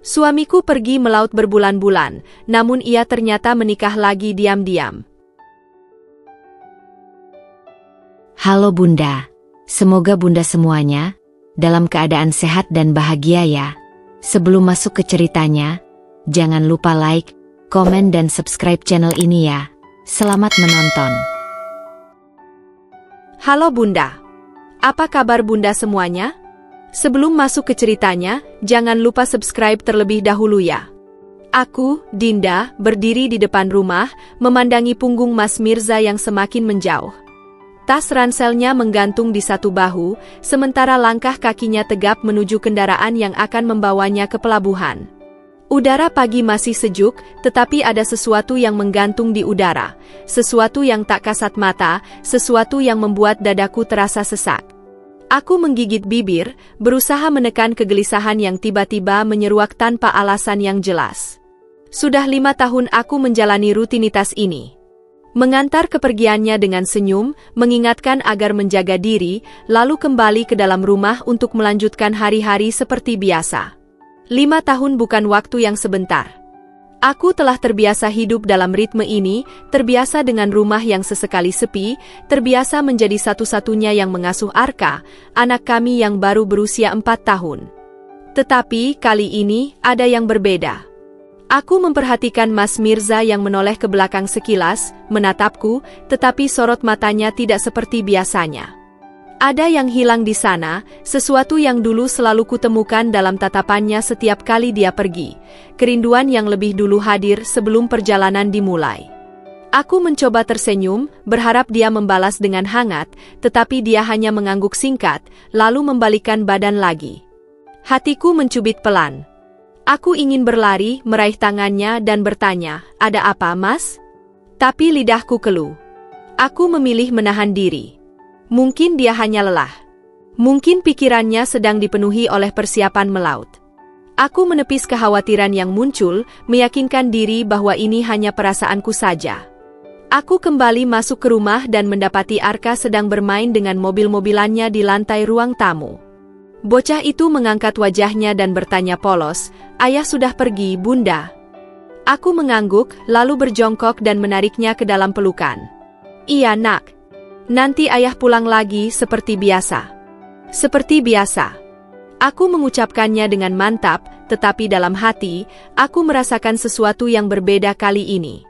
Suamiku pergi melaut berbulan-bulan, namun ia ternyata menikah lagi diam-diam. Halo Bunda, semoga Bunda semuanya dalam keadaan sehat dan bahagia ya. Sebelum masuk ke ceritanya, jangan lupa like, komen dan subscribe channel ini ya. Selamat menonton. Halo Bunda, apa kabar Bunda semuanya? Sebelum masuk ke ceritanya, jangan lupa subscribe terlebih dahulu ya. Aku, Dinda, berdiri di depan rumah, memandangi punggung Mas Mirza yang semakin menjauh. Tas ranselnya menggantung di satu bahu, sementara langkah kakinya tegap menuju kendaraan yang akan membawanya ke pelabuhan. Udara pagi masih sejuk, tetapi ada sesuatu yang menggantung di udara, sesuatu yang tak kasat mata, sesuatu yang membuat dadaku terasa sesak. Aku menggigit bibir, berusaha menekan kegelisahan yang tiba-tiba menyeruak tanpa alasan yang jelas. Sudah 5 tahun aku menjalani rutinitas ini. Mengantar kepergiannya dengan senyum, mengingatkan agar menjaga diri, lalu kembali ke dalam rumah untuk melanjutkan hari-hari seperti biasa. 5 tahun bukan waktu yang sebentar. Aku telah terbiasa hidup dalam ritme ini, terbiasa dengan rumah yang sesekali sepi, terbiasa menjadi satu-satunya yang mengasuh Arka, anak kami yang baru berusia 4 tahun. Tetapi kali ini ada yang berbeda. Aku memperhatikan Mas Mirza yang menoleh ke belakang sekilas, menatapku, tetapi sorot matanya tidak seperti biasanya. Ada yang hilang di sana, sesuatu yang dulu selalu kutemukan dalam tatapannya setiap kali dia pergi. Kerinduan yang lebih dulu hadir sebelum perjalanan dimulai. Aku mencoba tersenyum, berharap dia membalas dengan hangat, tetapi dia hanya mengangguk singkat, lalu membalikkan badan lagi. Hatiku mencubit pelan. Aku ingin berlari, meraih tangannya dan bertanya, "Ada apa, Mas?" Tapi lidahku keluh. Aku memilih menahan diri. Mungkin dia hanya lelah. Mungkin pikirannya sedang dipenuhi oleh persiapan melaut. Aku menepis kekhawatiran yang muncul, meyakinkan diri bahwa ini hanya perasaanku saja. Aku kembali masuk ke rumah dan mendapati Arka sedang bermain dengan mobil-mobilannya di lantai ruang tamu. Bocah itu mengangkat wajahnya dan bertanya polos, "Ayah sudah pergi, Bunda?" Aku mengangguk, lalu berjongkok dan menariknya ke dalam pelukan. "Iya, Nak. Nanti ayah pulang lagi seperti biasa." Seperti biasa. Aku mengucapkannya dengan mantap, tetapi dalam hati, aku merasakan sesuatu yang berbeda kali ini.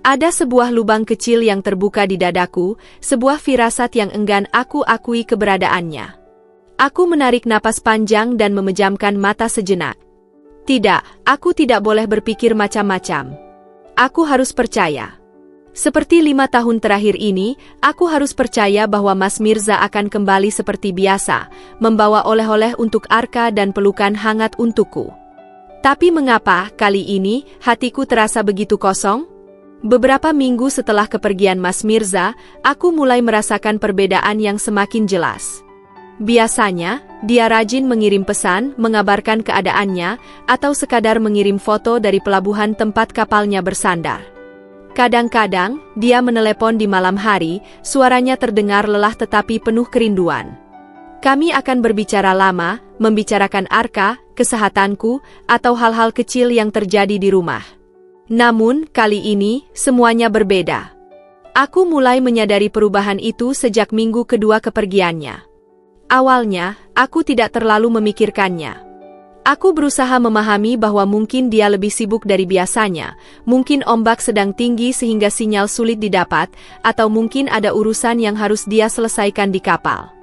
Ada sebuah lubang kecil yang terbuka di dadaku, sebuah firasat yang enggan aku akui keberadaannya. Aku menarik napas panjang dan memejamkan mata sejenak. Tidak, aku tidak boleh berpikir macam-macam. Aku harus percaya. Seperti 5 tahun terakhir ini, aku harus percaya bahwa Mas Mirza akan kembali seperti biasa, membawa oleh-oleh untuk Arka dan pelukan hangat untukku. Tapi mengapa kali ini hatiku terasa begitu kosong? Beberapa minggu setelah kepergian Mas Mirza, aku mulai merasakan perbedaan yang semakin jelas. Biasanya, dia rajin mengirim pesan, mengabarkan keadaannya, atau sekadar mengirim foto dari pelabuhan tempat kapalnya bersandar. Kadang-kadang, dia menelepon di malam hari, suaranya terdengar lelah tetapi penuh kerinduan. Kami akan berbicara lama, membicarakan Arka, kesehatanku, atau hal-hal kecil yang terjadi di rumah. Namun, kali ini, semuanya berbeda. Aku mulai menyadari perubahan itu sejak minggu kedua kepergiannya. Awalnya, aku tidak terlalu memikirkannya. Aku berusaha memahami bahwa mungkin dia lebih sibuk dari biasanya, mungkin ombak sedang tinggi sehingga sinyal sulit didapat, atau mungkin ada urusan yang harus dia selesaikan di kapal.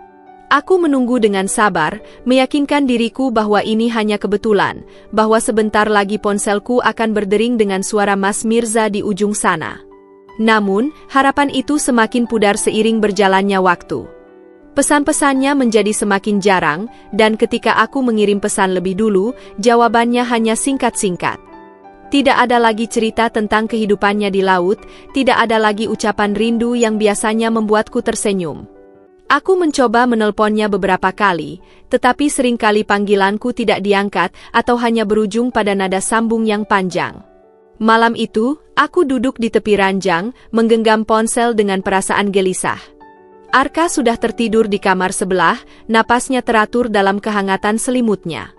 Aku menunggu dengan sabar, meyakinkan diriku bahwa ini hanya kebetulan, bahwa sebentar lagi ponselku akan berdering dengan suara Mas Mirza di ujung sana. Namun, harapan itu semakin pudar seiring berjalannya waktu. Pesan-pesannya menjadi semakin jarang, dan ketika aku mengirim pesan lebih dulu, jawabannya hanya singkat-singkat. Tidak ada lagi cerita tentang kehidupannya di laut, tidak ada lagi ucapan rindu yang biasanya membuatku tersenyum. Aku mencoba menelponnya beberapa kali, tetapi seringkali panggilanku tidak diangkat atau hanya berujung pada nada sambung yang panjang. Malam itu, aku duduk di tepi ranjang, menggenggam ponsel dengan perasaan gelisah. Arka sudah tertidur di kamar sebelah, napasnya teratur dalam kehangatan selimutnya.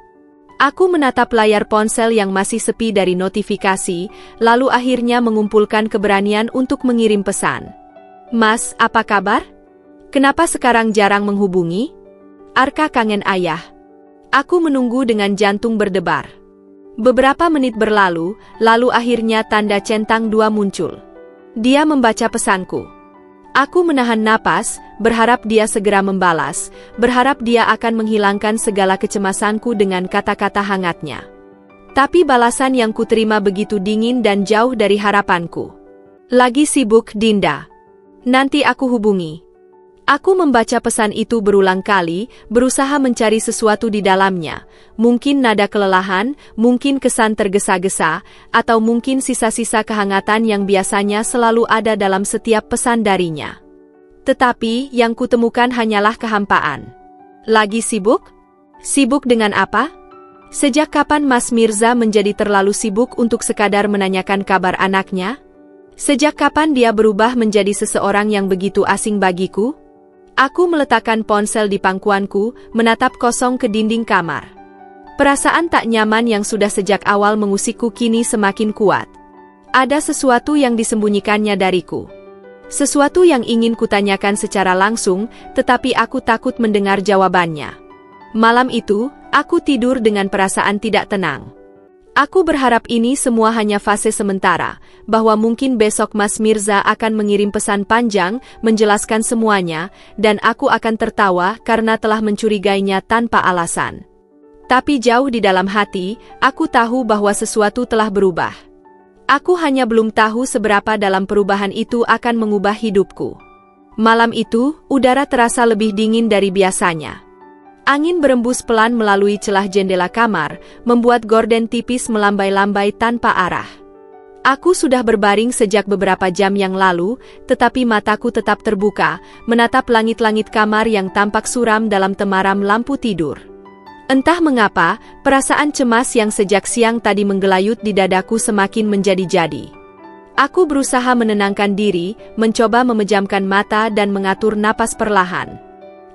Aku menatap layar ponsel yang masih sepi dari notifikasi, lalu akhirnya mengumpulkan keberanian untuk mengirim pesan. Mas, apa kabar? Kenapa sekarang jarang menghubungi? Arka kangen ayah. Aku menunggu dengan jantung berdebar. Beberapa menit berlalu, lalu akhirnya tanda centang 2 muncul. Dia membaca pesanku. Aku menahan napas, berharap dia segera membalas, berharap dia akan menghilangkan segala kecemasanku dengan kata-kata hangatnya. Tapi balasan yang kuterima begitu dingin dan jauh dari harapanku. Lagi sibuk, Dinda. Nanti aku hubungi. Aku membaca pesan itu berulang kali, berusaha mencari sesuatu di dalamnya. Mungkin nada kelelahan, mungkin kesan tergesa-gesa, atau mungkin sisa-sisa kehangatan yang biasanya selalu ada dalam setiap pesan darinya. Tetapi, yang kutemukan hanyalah kehampaan. Lagi sibuk? Sibuk dengan apa? Sejak kapan Mas Mirza menjadi terlalu sibuk untuk sekadar menanyakan kabar anaknya? Sejak kapan dia berubah menjadi seseorang yang begitu asing bagiku? Aku meletakkan ponsel di pangkuanku, menatap kosong ke dinding kamar. Perasaan tak nyaman yang sudah sejak awal mengusikku kini semakin kuat. Ada sesuatu yang disembunyikannya dariku. Sesuatu yang ingin kutanyakan secara langsung, tetapi aku takut mendengar jawabannya. Malam itu, aku tidur dengan perasaan tidak tenang. Aku berharap ini semua hanya fase sementara, bahwa mungkin besok Mas Mirza akan mengirim pesan panjang, menjelaskan semuanya, dan aku akan tertawa karena telah mencurigainya tanpa alasan. Tapi jauh di dalam hati, aku tahu bahwa sesuatu telah berubah. Aku hanya belum tahu seberapa dalam perubahan itu akan mengubah hidupku. Malam itu, udara terasa lebih dingin dari biasanya. Angin berembus pelan melalui celah jendela kamar, membuat gorden tipis melambai-lambai tanpa arah. Aku sudah berbaring sejak beberapa jam yang lalu, tetapi mataku tetap terbuka, menatap langit-langit kamar yang tampak suram dalam temaram lampu tidur. Entah mengapa, perasaan cemas yang sejak siang tadi menggelayut di dadaku semakin menjadi-jadi. Aku berusaha menenangkan diri, mencoba memejamkan mata dan mengatur napas perlahan.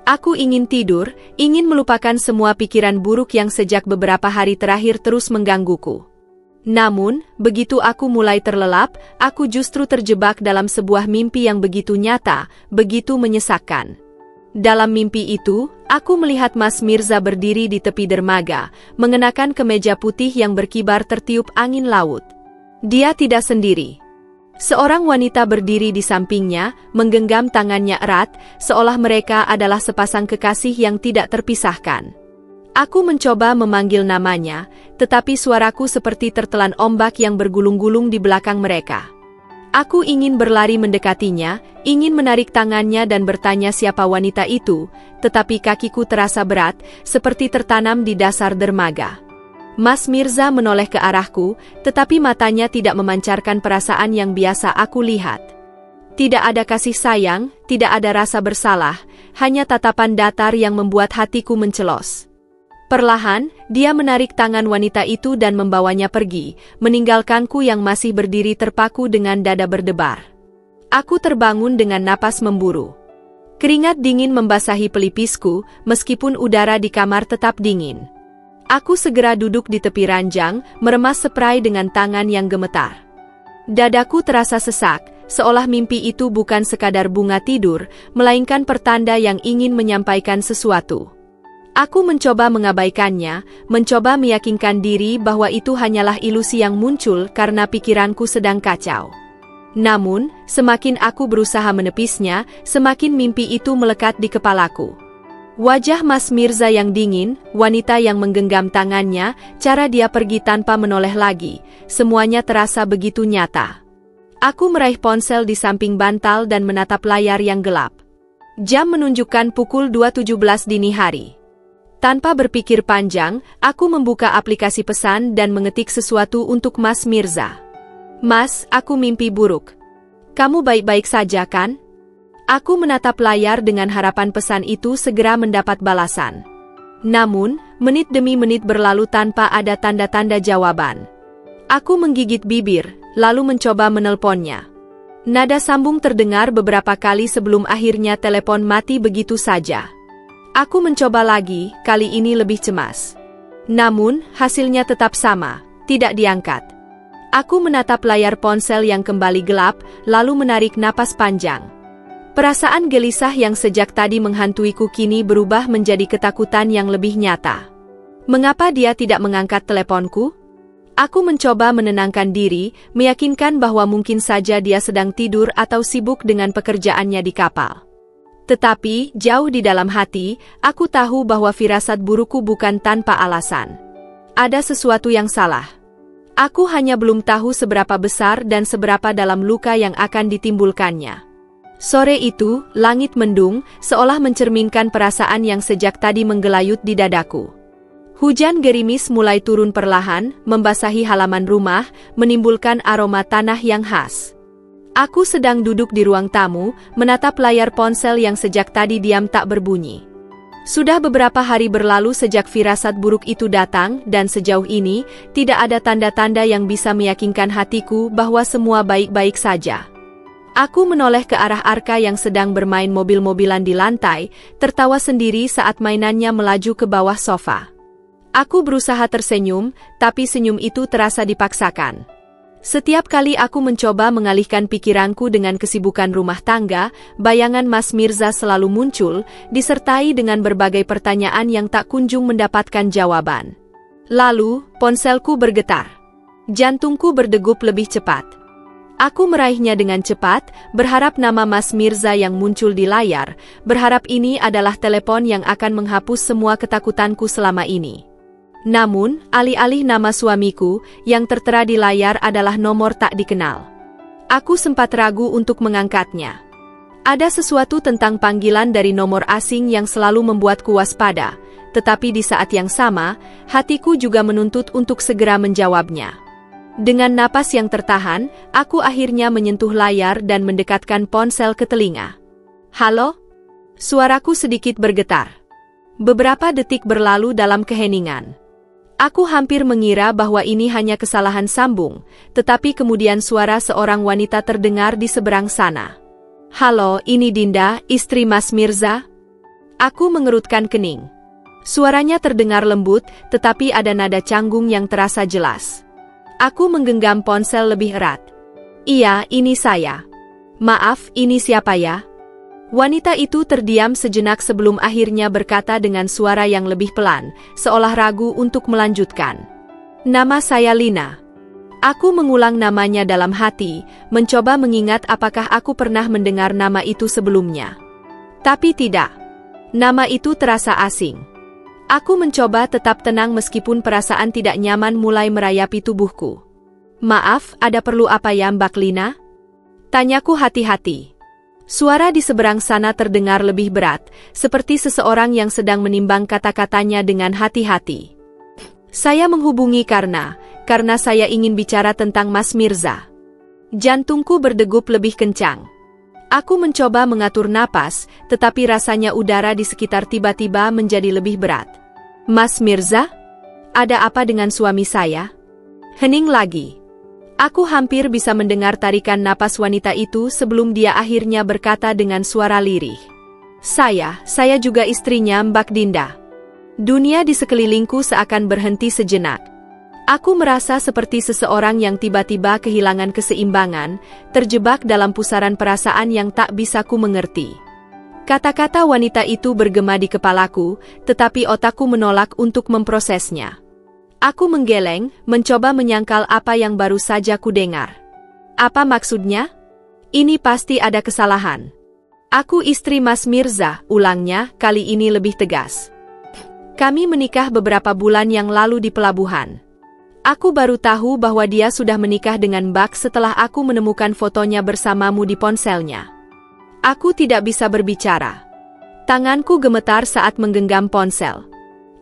Aku ingin tidur, ingin melupakan semua pikiran buruk yang sejak beberapa hari terakhir terus menggangguku. Namun, begitu aku mulai terlelap, aku justru terjebak dalam sebuah mimpi yang begitu nyata, begitu menyesakkan. Dalam mimpi itu, aku melihat Mas Mirza berdiri di tepi dermaga, mengenakan kemeja putih yang berkibar tertiup angin laut. Dia tidak sendiri. Seorang wanita berdiri di sampingnya, menggenggam tangannya erat, seolah mereka adalah sepasang kekasih yang tidak terpisahkan. Aku mencoba memanggil namanya, tetapi suaraku seperti tertelan ombak yang bergulung-gulung di belakang mereka. Aku ingin berlari mendekatinya, ingin menarik tangannya dan bertanya siapa wanita itu, tetapi kakiku terasa berat, seperti tertanam di dasar dermaga. Mas Mirza menoleh ke arahku, tetapi matanya tidak memancarkan perasaan yang biasa aku lihat. Tidak ada kasih sayang, tidak ada rasa bersalah, hanya tatapan datar yang membuat hatiku mencelos. Perlahan, dia menarik tangan wanita itu dan membawanya pergi, meninggalkanku yang masih berdiri terpaku dengan dada berdebar. Aku terbangun dengan napas memburu. Keringat dingin membasahi pelipisku, meskipun udara di kamar tetap dingin. Aku segera duduk di tepi ranjang, meremas spray dengan tangan yang gemetar. Dadaku terasa sesak, seolah mimpi itu bukan sekadar bunga tidur, melainkan pertanda yang ingin menyampaikan sesuatu. Aku mencoba mengabaikannya, mencoba meyakinkan diri bahwa itu hanyalah ilusi yang muncul karena pikiranku sedang kacau. Namun, semakin aku berusaha menepisnya, semakin mimpi itu melekat di kepalaku. Wajah Mas Mirza yang dingin, wanita yang menggenggam tangannya, cara dia pergi tanpa menoleh lagi, semuanya terasa begitu nyata. Aku meraih ponsel di samping bantal dan menatap layar yang gelap. Jam menunjukkan pukul 2.17 dini hari. Tanpa berpikir panjang, aku membuka aplikasi pesan dan mengetik sesuatu untuk Mas Mirza. Mas, aku mimpi buruk. Kamu baik-baik saja kan? Aku menatap layar dengan harapan pesan itu segera mendapat balasan. Namun, menit demi menit berlalu tanpa ada tanda-tanda jawaban. Aku menggigit bibir, lalu mencoba menelponnya. Nada sambung terdengar beberapa kali sebelum akhirnya telepon mati begitu saja. Aku mencoba lagi, kali ini lebih cemas. Namun, hasilnya tetap sama, tidak diangkat. Aku menatap layar ponsel yang kembali gelap, lalu menarik napas panjang. Perasaan gelisah yang sejak tadi menghantuiku kini berubah menjadi ketakutan yang lebih nyata. Mengapa dia tidak mengangkat teleponku? Aku mencoba menenangkan diri, meyakinkan bahwa mungkin saja dia sedang tidur atau sibuk dengan pekerjaannya di kapal. Tetapi, jauh di dalam hati, aku tahu bahwa firasat burukku bukan tanpa alasan. Ada sesuatu yang salah. Aku hanya belum tahu seberapa besar dan seberapa dalam luka yang akan ditimbulkannya. Sore itu, langit mendung, seolah mencerminkan perasaan yang sejak tadi menggelayut di dadaku. Hujan gerimis mulai turun perlahan, membasahi halaman rumah, menimbulkan aroma tanah yang khas. Aku sedang duduk di ruang tamu, menatap layar ponsel yang sejak tadi diam tak berbunyi. Sudah beberapa hari berlalu sejak firasat buruk itu datang, dan sejauh ini, tidak ada tanda-tanda yang bisa meyakinkan hatiku bahwa semua baik-baik saja. Aku menoleh ke arah Arka yang sedang bermain mobil-mobilan di lantai, tertawa sendiri saat mainannya melaju ke bawah sofa. Aku berusaha tersenyum, tapi senyum itu terasa dipaksakan. Setiap kali aku mencoba mengalihkan pikiranku dengan kesibukan rumah tangga, bayangan Mas Mirza selalu muncul, disertai dengan berbagai pertanyaan yang tak kunjung mendapatkan jawaban. Lalu, ponselku bergetar. Jantungku berdegup lebih cepat. Aku meraihnya dengan cepat, berharap nama Mas Mirza yang muncul di layar, berharap ini adalah telepon yang akan menghapus semua ketakutanku selama ini. Namun, alih-alih nama suamiku, yang tertera di layar adalah nomor tak dikenal. Aku sempat ragu untuk mengangkatnya. Ada sesuatu tentang panggilan dari nomor asing yang selalu membuatku waspada, tetapi di saat yang sama, hatiku juga menuntut untuk segera menjawabnya. Dengan napas yang tertahan, aku akhirnya menyentuh layar dan mendekatkan ponsel ke telinga. "Halo?" Suaraku sedikit bergetar. Beberapa detik berlalu dalam keheningan. Aku hampir mengira bahwa ini hanya kesalahan sambung, tetapi kemudian suara seorang wanita terdengar di seberang sana. "Halo, ini Dinda, istri Mas Mirza?" Aku mengerutkan kening. Suaranya terdengar lembut, tetapi ada nada canggung yang terasa jelas. Aku menggenggam ponsel lebih erat. "Iya, ini saya." "Maaf, ini siapa ya?" Wanita itu terdiam sejenak sebelum akhirnya berkata dengan suara yang lebih pelan, seolah ragu untuk melanjutkan. "Nama saya Lina." Aku mengulang namanya dalam hati, mencoba mengingat apakah aku pernah mendengar nama itu sebelumnya. Tapi tidak. Nama itu terasa asing. Aku mencoba tetap tenang meskipun perasaan tidak nyaman mulai merayapi tubuhku. "Maaf, ada perlu apa ya Mbak Lina?" Tanyaku hati-hati. Suara di seberang sana terdengar lebih berat, seperti seseorang yang sedang menimbang kata-katanya dengan hati-hati. "Saya menghubungi karena saya ingin bicara tentang Mas Mirza." Jantungku berdegup lebih kencang. Aku mencoba mengatur napas, tetapi rasanya udara di sekitar tiba-tiba menjadi lebih berat. "Mas Mirza? Ada apa dengan suami saya?" Hening lagi. Aku hampir bisa mendengar tarikan napas wanita itu sebelum dia akhirnya berkata dengan suara lirih. Saya juga istrinya Mbak Dinda." Dunia di sekelilingku seakan berhenti sejenak. Aku merasa seperti seseorang yang tiba-tiba kehilangan keseimbangan, terjebak dalam pusaran perasaan yang tak bisa ku mengerti. Kata-kata wanita itu bergema di kepalaku, tetapi otakku menolak untuk memprosesnya. Aku menggeleng, mencoba menyangkal apa yang baru saja ku dengar. Apa maksudnya? Ini pasti ada kesalahan. "Aku istri Mas Mirza," ulangnya, kali ini lebih tegas. "Kami menikah beberapa bulan yang lalu di pelabuhan. Aku baru tahu bahwa dia sudah menikah dengan Mbak setelah aku menemukan fotonya bersamamu di ponselnya." Aku tidak bisa berbicara. Tanganku gemetar saat menggenggam ponsel.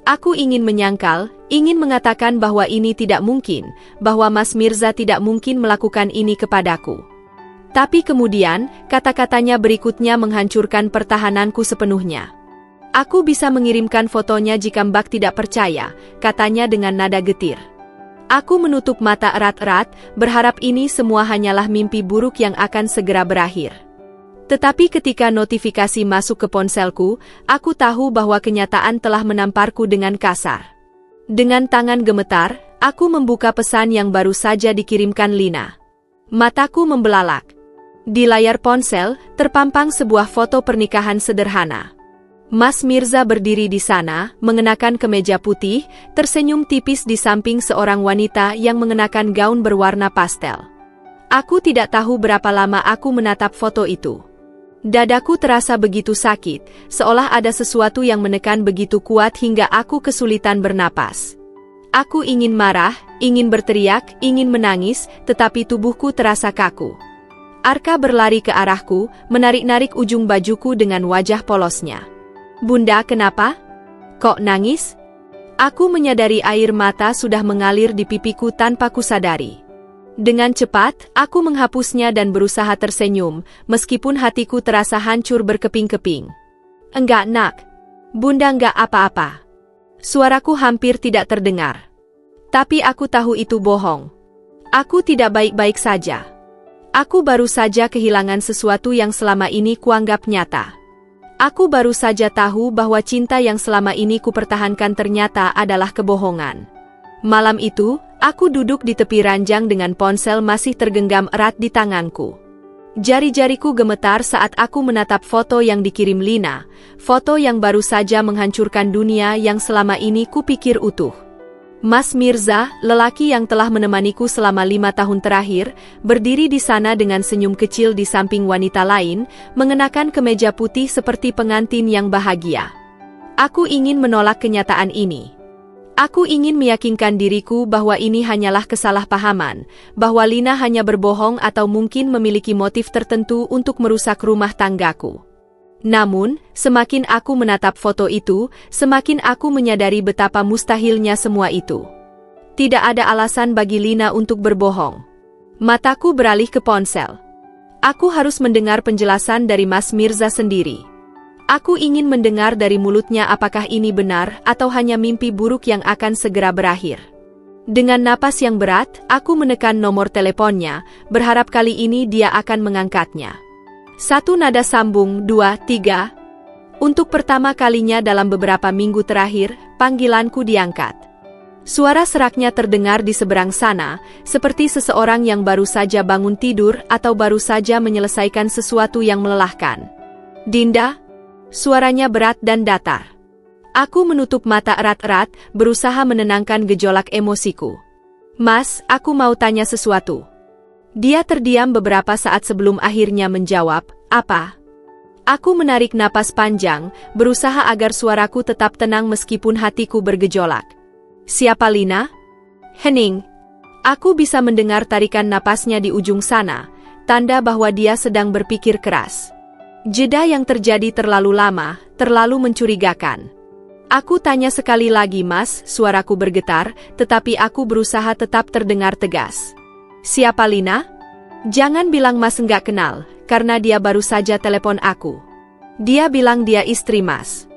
Aku ingin menyangkal, ingin mengatakan bahwa ini tidak mungkin, bahwa Mas Mirza tidak mungkin melakukan ini kepadaku. Tapi kemudian, kata-katanya berikutnya menghancurkan pertahananku sepenuhnya. "Aku bisa mengirimkan fotonya jika Mbak tidak percaya," katanya dengan nada getir. Aku menutup mata erat-erat, berharap ini semua hanyalah mimpi buruk yang akan segera berakhir. Tetapi ketika notifikasi masuk ke ponselku, aku tahu bahwa kenyataan telah menamparku dengan kasar. Dengan tangan gemetar, aku membuka pesan yang baru saja dikirimkan Lina. Mataku membelalak. Di layar ponsel, terpampang sebuah foto pernikahan sederhana. Mas Mirza berdiri di sana, mengenakan kemeja putih, tersenyum tipis di samping seorang wanita yang mengenakan gaun berwarna pastel. Aku tidak tahu berapa lama aku menatap foto itu. Dadaku terasa begitu sakit, seolah ada sesuatu yang menekan begitu kuat hingga aku kesulitan bernapas. Aku ingin marah, ingin berteriak, ingin menangis, tetapi tubuhku terasa kaku. Arka berlari ke arahku, menarik-narik ujung bajuku dengan wajah polosnya. Bunda, kenapa? Kok nangis? Aku menyadari air mata sudah mengalir di pipiku tanpa kusadari. Dengan cepat, aku menghapusnya dan berusaha tersenyum, meskipun hatiku terasa hancur berkeping-keping. Enggak, nak. Bunda enggak apa-apa. Suaraku hampir tidak terdengar. Tapi aku tahu itu bohong. Aku tidak baik-baik saja. Aku baru saja kehilangan sesuatu yang selama ini kuanggap nyata. Aku baru saja tahu bahwa cinta yang selama ini kupertahankan ternyata adalah kebohongan. Malam itu, aku duduk di tepi ranjang dengan ponsel masih tergenggam erat di tanganku. Jari-jariku gemetar saat aku menatap foto yang dikirim Lina, foto yang baru saja menghancurkan dunia yang selama ini kupikir utuh. Mas Mirza, lelaki yang telah menemaniku selama 5 tahun terakhir, berdiri di sana dengan senyum kecil di samping wanita lain, mengenakan kemeja putih seperti pengantin yang bahagia. Aku ingin menolak kenyataan ini. Aku ingin meyakinkan diriku bahwa ini hanyalah kesalahpahaman, bahwa Lina hanya berbohong atau mungkin memiliki motif tertentu untuk merusak rumah tanggaku. Namun, semakin aku menatap foto itu, semakin aku menyadari betapa mustahilnya semua itu. Tidak ada alasan bagi Lina untuk berbohong. Mataku beralih ke ponsel. Aku harus mendengar penjelasan dari Mas Mirza sendiri. Aku ingin mendengar dari mulutnya apakah ini benar atau hanya mimpi buruk yang akan segera berakhir. Dengan napas yang berat, aku menekan nomor teleponnya, berharap kali ini dia akan mengangkatnya. Satu nada sambung, 2, 3. Untuk pertama kalinya dalam beberapa minggu terakhir, panggilanku diangkat. Suara seraknya terdengar di seberang sana, seperti seseorang yang baru saja bangun tidur atau baru saja menyelesaikan sesuatu yang melelahkan. Dinda? Suaranya berat dan datar. Aku menutup mata erat-erat, berusaha menenangkan gejolak emosiku. Mas, aku mau tanya sesuatu. Dia terdiam beberapa saat sebelum akhirnya menjawab, apa? Aku menarik napas panjang, berusaha agar suaraku tetap tenang meskipun hatiku bergejolak. Siapa Lina? Hening. Aku bisa mendengar tarikan napasnya di ujung sana, tanda bahwa dia sedang berpikir keras. Jeda yang terjadi terlalu lama, terlalu mencurigakan. Aku tanya sekali lagi, Mas, suaraku bergetar, tetapi aku berusaha tetap terdengar tegas. Siapa Lina? Jangan bilang Mas enggak kenal, karena dia baru saja telepon aku. Dia bilang dia istri Mas.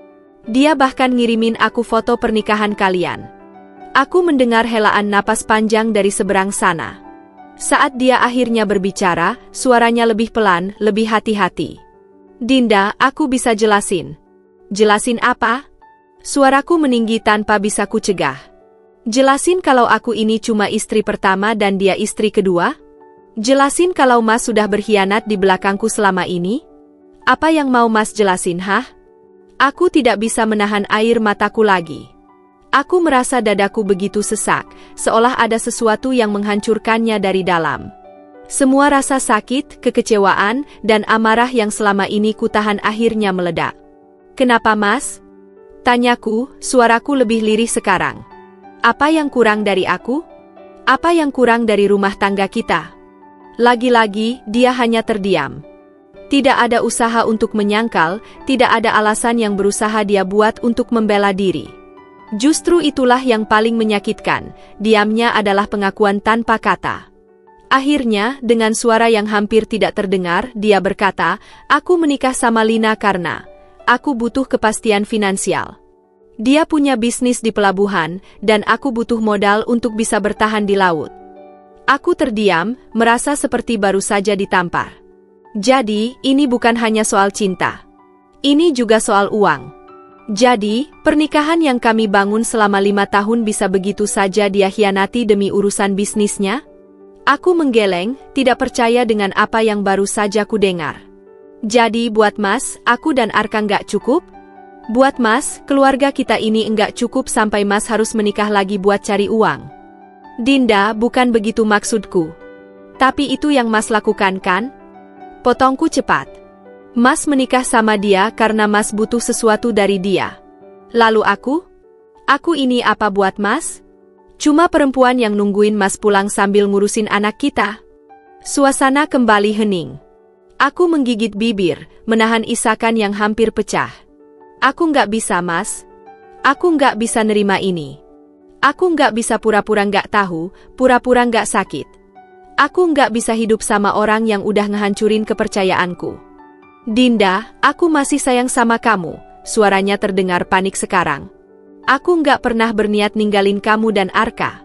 Dia bahkan ngirimin aku foto pernikahan kalian. Aku mendengar helaan napas panjang dari seberang sana. Saat dia akhirnya berbicara, suaranya lebih pelan, lebih hati-hati. Dinda, aku bisa jelasin. Jelasin apa? Suaraku meninggi tanpa bisa kucegah. Jelasin kalau aku ini cuma istri pertama dan dia istri kedua? Jelasin kalau Mas sudah berkhianat di belakangku selama ini? Apa yang mau Mas jelasin, hah? Aku tidak bisa menahan air mataku lagi. Aku merasa dadaku begitu sesak, seolah ada sesuatu yang menghancurkannya dari dalam. Semua rasa sakit, kekecewaan, dan amarah yang selama ini kutahan akhirnya meledak. Kenapa, Mas? Tanyaku, suaraku lebih lirih sekarang. Apa yang kurang dari aku? Apa yang kurang dari rumah tangga kita? Lagi-lagi, dia hanya terdiam. Tidak ada usaha untuk menyangkal, tidak ada alasan yang berusaha dia buat untuk membela diri. Justru itulah yang paling menyakitkan, diamnya adalah pengakuan tanpa kata. Akhirnya, dengan suara yang hampir tidak terdengar, dia berkata, aku menikah sama Lina karena aku butuh kepastian finansial. Dia punya bisnis di pelabuhan, dan aku butuh modal untuk bisa bertahan di laut. Aku terdiam, merasa seperti baru saja ditampar. Jadi, ini bukan hanya soal cinta. Ini juga soal uang. Jadi, pernikahan yang kami bangun selama 5 tahun bisa begitu saja dia hianati demi urusan bisnisnya? Aku menggeleng, tidak percaya dengan apa yang baru saja ku dengar. Jadi buat Mas, aku dan Arka nggak cukup? Buat Mas, keluarga kita ini enggak cukup sampai Mas harus menikah lagi buat cari uang. Dinda, bukan begitu maksudku. Tapi itu yang Mas lakukan kan? Potongku cepat. Mas menikah sama dia karena Mas butuh sesuatu dari dia. Lalu aku? Aku ini apa buat Mas? Cuma perempuan yang nungguin Mas pulang sambil ngurusin anak kita. Suasana kembali hening. Aku menggigit bibir, menahan isakan yang hampir pecah. Aku nggak bisa, Mas. Aku nggak bisa nerima ini. Aku nggak bisa pura-pura nggak tahu, pura-pura nggak sakit. Aku nggak bisa hidup sama orang yang udah ngehancurin kepercayaanku. Dinda, aku masih sayang sama kamu, suaranya terdengar panik sekarang. Aku nggak pernah berniat ninggalin kamu dan Arka.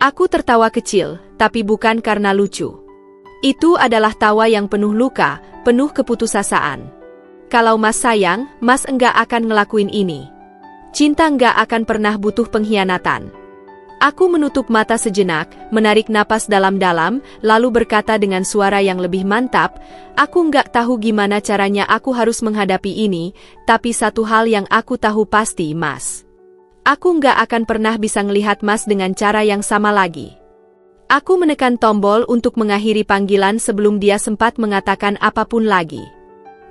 Aku tertawa kecil, tapi bukan karena lucu. Itu adalah tawa yang penuh luka, penuh keputusasaan. Kalau Mas sayang, Mas enggak akan ngelakuin ini. Cinta enggak akan pernah butuh pengkhianatan. Aku menutup mata sejenak, menarik napas dalam-dalam, lalu berkata dengan suara yang lebih mantap, aku nggak tahu gimana caranya aku harus menghadapi ini, tapi satu hal yang aku tahu pasti, Mas. Aku nggak akan pernah bisa ngelihat Mas dengan cara yang sama lagi. Aku menekan tombol untuk mengakhiri panggilan sebelum dia sempat mengatakan apapun lagi.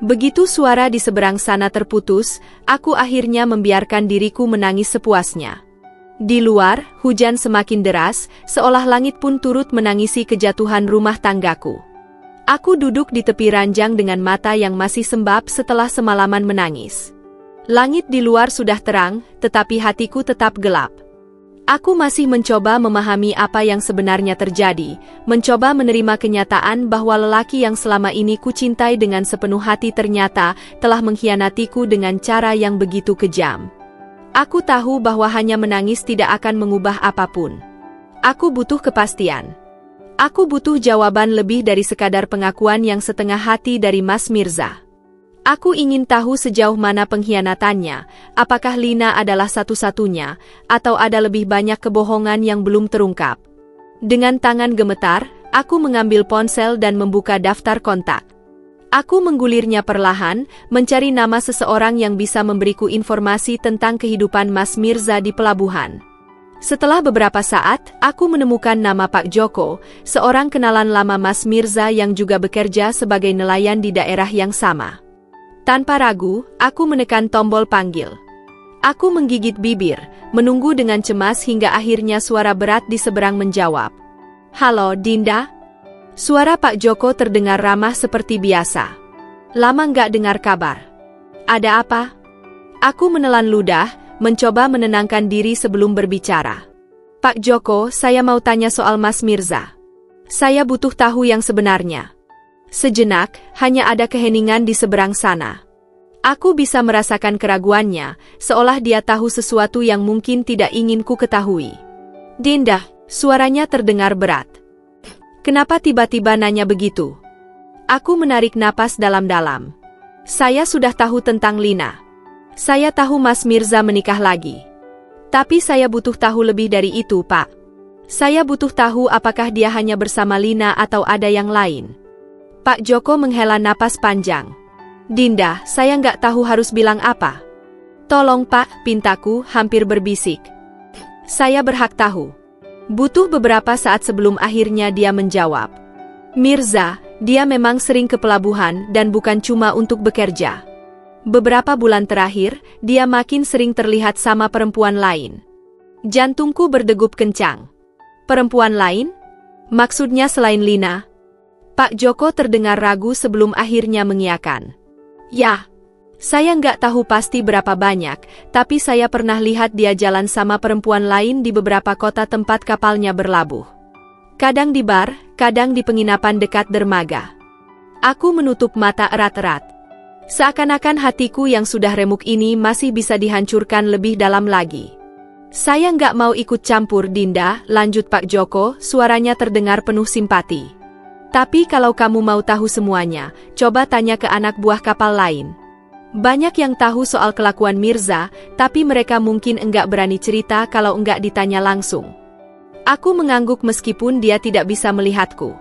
Begitu suara di seberang sana terputus, aku akhirnya membiarkan diriku menangis sepuasnya. Di luar, hujan semakin deras, seolah langit pun turut menangisi kejatuhan rumah tanggaku. Aku duduk di tepi ranjang dengan mata yang masih sembab setelah semalaman menangis. Langit di luar sudah terang, tetapi hatiku tetap gelap. Aku masih mencoba memahami apa yang sebenarnya terjadi, mencoba menerima kenyataan bahwa lelaki yang selama ini kucintai dengan sepenuh hati ternyata telah mengkhianatiku dengan cara yang begitu kejam. Aku tahu bahwa hanya menangis tidak akan mengubah apapun. Aku butuh kepastian. Aku butuh jawaban lebih dari sekadar pengakuan yang setengah hati dari Mas Mirza. Aku ingin tahu sejauh mana pengkhianatannya, apakah Lina adalah satu-satunya, atau ada lebih banyak kebohongan yang belum terungkap. Dengan tangan gemetar, aku mengambil ponsel dan membuka daftar kontak. Aku menggulirnya perlahan, mencari nama seseorang yang bisa memberiku informasi tentang kehidupan Mas Mirza di pelabuhan. Setelah beberapa saat, aku menemukan nama Pak Joko, seorang kenalan lama Mas Mirza yang juga bekerja sebagai nelayan di daerah yang sama. Tanpa ragu, aku menekan tombol panggil. Aku menggigit bibir, menunggu dengan cemas hingga akhirnya suara berat di seberang menjawab. Halo, Dinda? Suara Pak Joko terdengar ramah seperti biasa. Lama nggak dengar kabar. Ada apa? Aku menelan ludah, mencoba menenangkan diri sebelum berbicara. Pak Joko, saya mau tanya soal Mas Mirza. Saya butuh tahu yang sebenarnya. Sejenak, hanya ada keheningan di seberang sana. Aku bisa merasakan keraguannya, seolah dia tahu sesuatu yang mungkin tidak ingin ku ketahui. Dinda, suaranya terdengar berat. Kenapa tiba-tiba nanya begitu? Aku menarik napas dalam-dalam. Saya sudah tahu tentang Lina. Saya tahu Mas Mirza menikah lagi. Tapi saya butuh tahu lebih dari itu, Pak. Saya butuh tahu apakah dia hanya bersama Lina atau ada yang lain. Pak Joko menghela napas panjang. Dinda, saya nggak tahu harus bilang apa. Tolong Pak, pintaku hampir berbisik. Saya berhak tahu. Butuh beberapa saat sebelum akhirnya dia menjawab. Mirza, dia memang sering ke pelabuhan dan bukan cuma untuk bekerja. Beberapa bulan terakhir, dia makin sering terlihat sama perempuan lain. Jantungku berdegup kencang. Perempuan lain? Maksudnya selain Lina? Pak Joko terdengar ragu sebelum akhirnya mengiyakan. Ya, saya nggak tahu pasti berapa banyak, tapi saya pernah lihat dia jalan sama perempuan lain di beberapa kota tempat kapalnya berlabuh. Kadang di bar, kadang di penginapan dekat dermaga. Aku menutup mata erat-erat. Seakan-akan hatiku yang sudah remuk ini masih bisa dihancurkan lebih dalam lagi. Saya nggak mau ikut campur, Dinda, lanjut Pak Joko, suaranya terdengar penuh simpati. Tapi kalau kamu mau tahu semuanya, coba tanya ke anak buah kapal lain. Banyak yang tahu soal kelakuan Mirza, tapi mereka mungkin enggak berani cerita kalau enggak ditanya langsung. Aku mengangguk meskipun dia tidak bisa melihatku.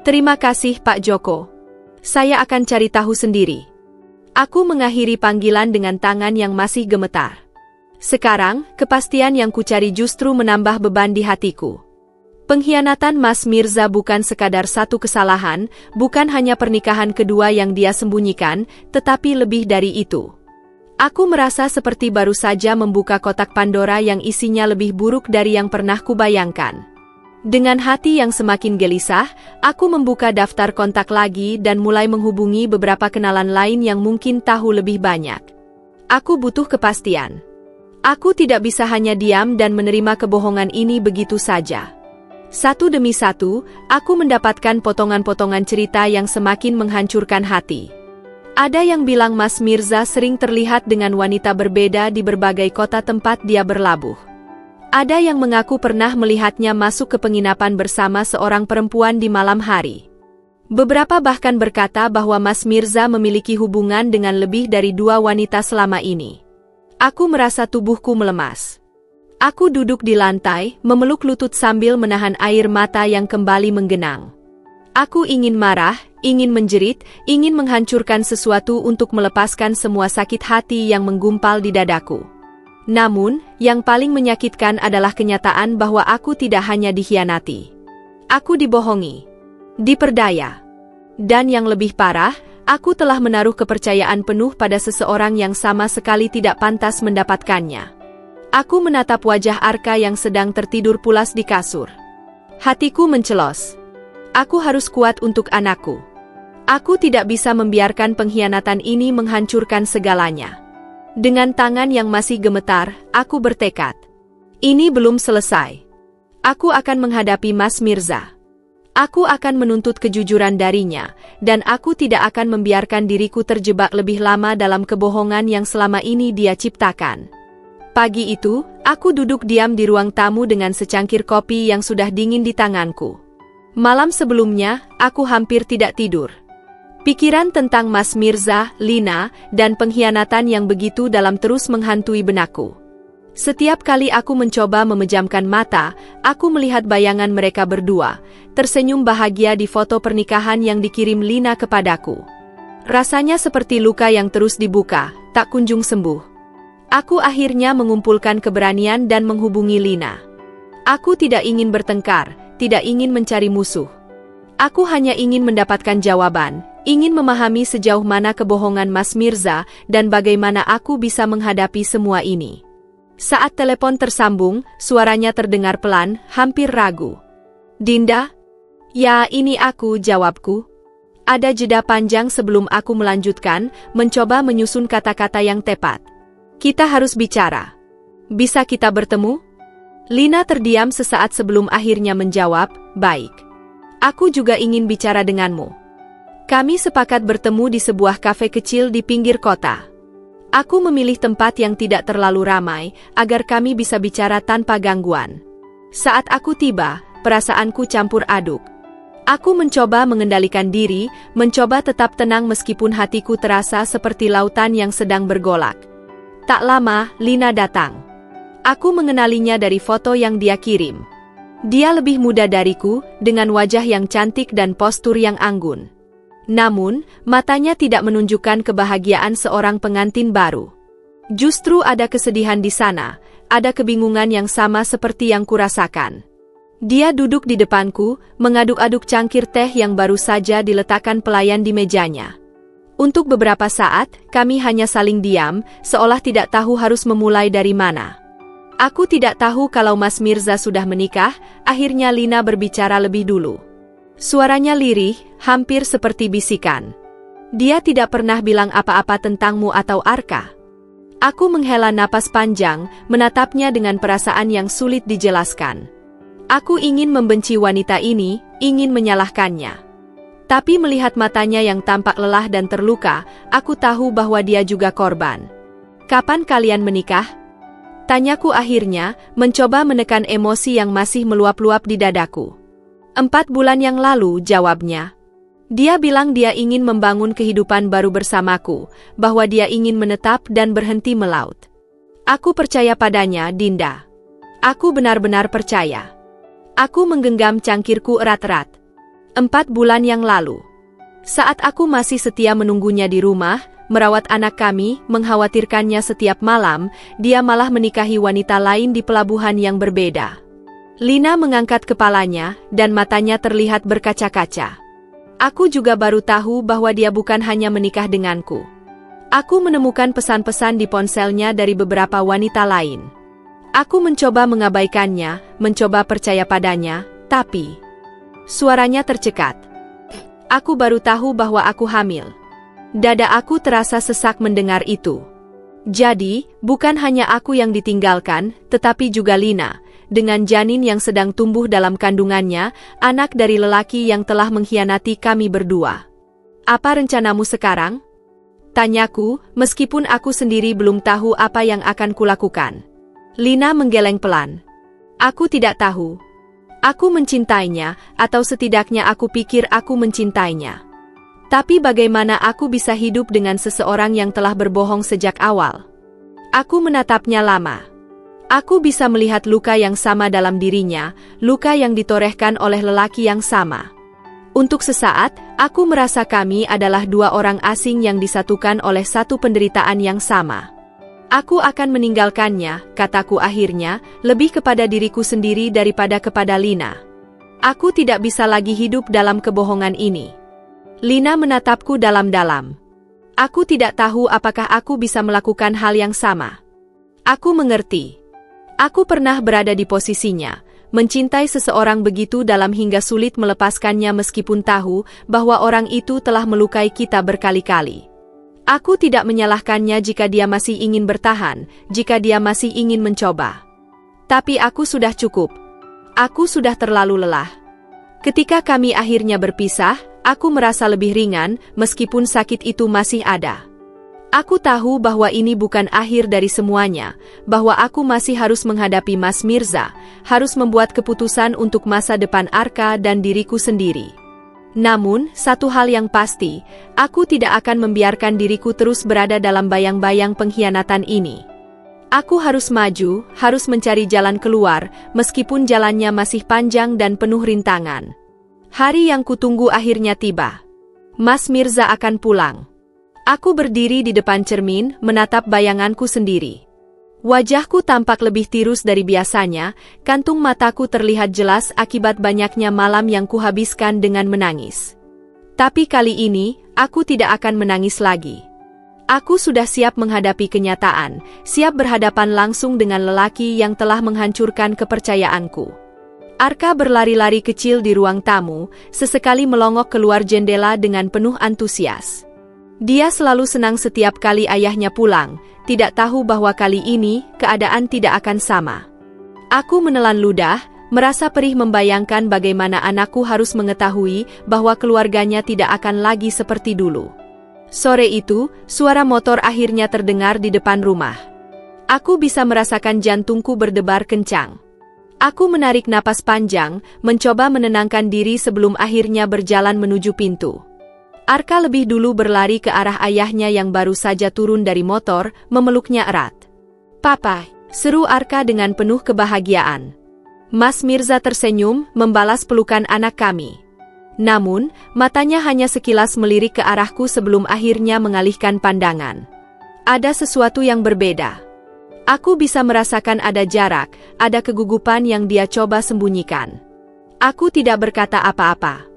Terima kasih Pak Joko. Saya akan cari tahu sendiri. Aku mengakhiri panggilan dengan tangan yang masih gemetar. Sekarang, kepastian yang kucari justru menambah beban di hatiku. Pengkhianatan Mas Mirza bukan sekadar satu kesalahan, bukan hanya pernikahan kedua yang dia sembunyikan, tetapi lebih dari itu. Aku merasa seperti baru saja membuka kotak Pandora yang isinya lebih buruk dari yang pernah kubayangkan. Dengan hati yang semakin gelisah, aku membuka daftar kontak lagi dan mulai menghubungi beberapa kenalan lain yang mungkin tahu lebih banyak. Aku butuh kepastian. Aku tidak bisa hanya diam dan menerima kebohongan ini begitu saja. Satu demi satu, aku mendapatkan potongan-potongan cerita yang semakin menghancurkan hati. Ada yang bilang Mas Mirza sering terlihat dengan wanita berbeda di berbagai kota tempat dia berlabuh. Ada yang mengaku pernah melihatnya masuk ke penginapan bersama seorang perempuan di malam hari. Beberapa bahkan berkata bahwa Mas Mirza memiliki hubungan dengan lebih dari 2 wanita selama ini. Aku merasa tubuhku melemas. Aku duduk di lantai, memeluk lutut sambil menahan air mata yang kembali menggenang. Aku ingin marah, ingin menjerit, ingin menghancurkan sesuatu untuk melepaskan semua sakit hati yang menggumpal di dadaku. Namun, yang paling menyakitkan adalah kenyataan bahwa aku tidak hanya dikhianati. Aku dibohongi, diperdaya. Dan yang lebih parah, aku telah menaruh kepercayaan penuh pada seseorang yang sama sekali tidak pantas mendapatkannya. Aku menatap wajah Arka yang sedang tertidur pulas di kasur. Hatiku mencelos. Aku harus kuat untuk anakku. Aku tidak bisa membiarkan pengkhianatan ini menghancurkan segalanya. Dengan tangan yang masih gemetar, aku bertekad. Ini belum selesai. Aku akan menghadapi Mas Mirza. Aku akan menuntut kejujuran darinya, dan aku tidak akan membiarkan diriku terjebak lebih lama dalam kebohongan yang selama ini dia ciptakan. Pagi itu, aku duduk diam di ruang tamu dengan secangkir kopi yang sudah dingin di tanganku. Malam sebelumnya, aku hampir tidak tidur. Pikiran tentang Mas Mirza, Lina, dan pengkhianatan yang begitu dalam terus menghantui benakku. Setiap kali aku mencoba memejamkan mata, aku melihat bayangan mereka berdua, tersenyum bahagia di foto pernikahan yang dikirim Lina kepadaku. Rasanya seperti luka yang terus dibuka, tak kunjung sembuh. Aku akhirnya mengumpulkan keberanian dan menghubungi Lina. Aku tidak ingin bertengkar, tidak ingin mencari musuh. Aku hanya ingin mendapatkan jawaban, ingin memahami sejauh mana kebohongan Mas Mirza dan bagaimana aku bisa menghadapi semua ini. Saat telepon tersambung, suaranya terdengar pelan, hampir ragu. Dinda? Ya, ini aku, jawabku. Ada jeda panjang sebelum aku melanjutkan, mencoba menyusun kata-kata yang tepat. Kita harus bicara. Bisa kita bertemu? Lina terdiam sesaat sebelum akhirnya menjawab, baik. Aku juga ingin bicara denganmu. Kami sepakat bertemu di sebuah kafe kecil di pinggir kota. Aku memilih tempat yang tidak terlalu ramai, agar kami bisa bicara tanpa gangguan. Saat aku tiba, perasaanku campur aduk. Aku mencoba mengendalikan diri, mencoba tetap tenang meskipun hatiku terasa seperti lautan yang sedang bergolak. Tak lama, Lina datang. Aku mengenalinya dari foto yang dia kirim. Dia lebih muda dariku, dengan wajah yang cantik dan postur yang anggun. Namun, matanya tidak menunjukkan kebahagiaan seorang pengantin baru. Justru ada kesedihan di sana, ada kebingungan yang sama seperti yang kurasakan. Dia duduk di depanku, mengaduk-aduk cangkir teh yang baru saja diletakkan pelayan di mejanya. Untuk beberapa saat, kami hanya saling diam, seolah tidak tahu harus memulai dari mana. Aku tidak tahu kalau Mas Mirza sudah menikah, akhirnya Lina berbicara lebih dulu. Suaranya lirih, hampir seperti bisikan. Dia tidak pernah bilang apa-apa tentangmu atau Arka. Aku menghela napas panjang, menatapnya dengan perasaan yang sulit dijelaskan. Aku ingin membenci wanita ini, ingin menyalahkannya. Tapi melihat matanya yang tampak lelah dan terluka, aku tahu bahwa dia juga korban. Kapan kalian menikah? Tanyaku akhirnya, mencoba menekan emosi yang masih meluap-luap di dadaku. 4 bulan yang lalu, jawabnya. Dia bilang dia ingin membangun kehidupan baru bersamaku, bahwa dia ingin menetap dan berhenti melaut. Aku percaya padanya, Dinda. Aku benar-benar percaya. Aku menggenggam cangkirku erat-erat. 4 bulan yang lalu. Saat aku masih setia menunggunya di rumah, merawat anak kami, mengkhawatirkannya setiap malam, dia malah menikahi wanita lain di pelabuhan yang berbeda. Lina mengangkat kepalanya, dan matanya terlihat berkaca-kaca. Aku juga baru tahu bahwa dia bukan hanya menikah denganku. Aku menemukan pesan-pesan di ponselnya dari beberapa wanita lain. Aku mencoba mengabaikannya, mencoba percaya padanya, tapi... Suaranya tercekat. Aku baru tahu bahwa aku hamil. Dada aku terasa sesak mendengar itu. Jadi, bukan hanya aku yang ditinggalkan, tetapi juga Lina, dengan janin yang sedang tumbuh dalam kandungannya, anak dari lelaki yang telah mengkhianati kami berdua. Apa rencanamu sekarang? Tanyaku, meskipun aku sendiri belum tahu apa yang akan kulakukan. Lina menggeleng pelan. Aku tidak tahu. Aku mencintainya, atau setidaknya aku pikir aku mencintainya. Tapi bagaimana aku bisa hidup dengan seseorang yang telah berbohong sejak awal? Aku menatapnya lama. Aku bisa melihat luka yang sama dalam dirinya, luka yang ditorehkan oleh lelaki yang sama. Untuk sesaat, aku merasa kami adalah 2 orang asing yang disatukan oleh satu penderitaan yang sama. Aku akan meninggalkannya, kataku akhirnya, lebih kepada diriku sendiri daripada kepada Lina. Aku tidak bisa lagi hidup dalam kebohongan ini. Lina menatapku dalam-dalam. Aku tidak tahu apakah aku bisa melakukan hal yang sama. Aku mengerti. Aku pernah berada di posisinya, mencintai seseorang begitu dalam hingga sulit melepaskannya meskipun tahu bahwa orang itu telah melukai kita berkali-kali. Aku tidak menyalahkannya jika dia masih ingin bertahan, jika dia masih ingin mencoba. Tapi aku sudah cukup. Aku sudah terlalu lelah. Ketika kami akhirnya berpisah, aku merasa lebih ringan meskipun sakit itu masih ada. Aku tahu bahwa ini bukan akhir dari semuanya, bahwa aku masih harus menghadapi Mas Mirza, harus membuat keputusan untuk masa depan Arka dan diriku sendiri. Namun, satu hal yang pasti, aku tidak akan membiarkan diriku terus berada dalam bayang-bayang pengkhianatan ini. Aku harus maju, harus mencari jalan keluar, meskipun jalannya masih panjang dan penuh rintangan. Hari yang kutunggu akhirnya tiba. Mas Mirza akan pulang. Aku berdiri di depan cermin, menatap bayanganku sendiri. Wajahku tampak lebih tirus dari biasanya, kantung mataku terlihat jelas akibat banyaknya malam yang kuhabiskan dengan menangis. Tapi kali ini, aku tidak akan menangis lagi. Aku sudah siap menghadapi kenyataan, siap berhadapan langsung dengan lelaki yang telah menghancurkan kepercayaanku. Arka berlari-lari kecil di ruang tamu, sesekali melongok keluar jendela dengan penuh antusias. Dia selalu senang setiap kali ayahnya pulang, tidak tahu bahwa kali ini keadaan tidak akan sama. Aku menelan ludah, merasa perih membayangkan bagaimana anakku harus mengetahui bahwa keluarganya tidak akan lagi seperti dulu. Sore itu, suara motor akhirnya terdengar di depan rumah. Aku bisa merasakan jantungku berdebar kencang. Aku menarik napas panjang, mencoba menenangkan diri sebelum akhirnya berjalan menuju pintu. Arka lebih dulu berlari ke arah ayahnya yang baru saja turun dari motor, memeluknya erat. "Papa," seru Arka dengan penuh kebahagiaan. Mas Mirza tersenyum, membalas pelukan anak kami. Namun, matanya hanya sekilas melirik ke arahku sebelum akhirnya mengalihkan pandangan. Ada sesuatu yang berbeda. Aku bisa merasakan ada jarak, ada kegugupan yang dia coba sembunyikan. Aku tidak berkata apa-apa.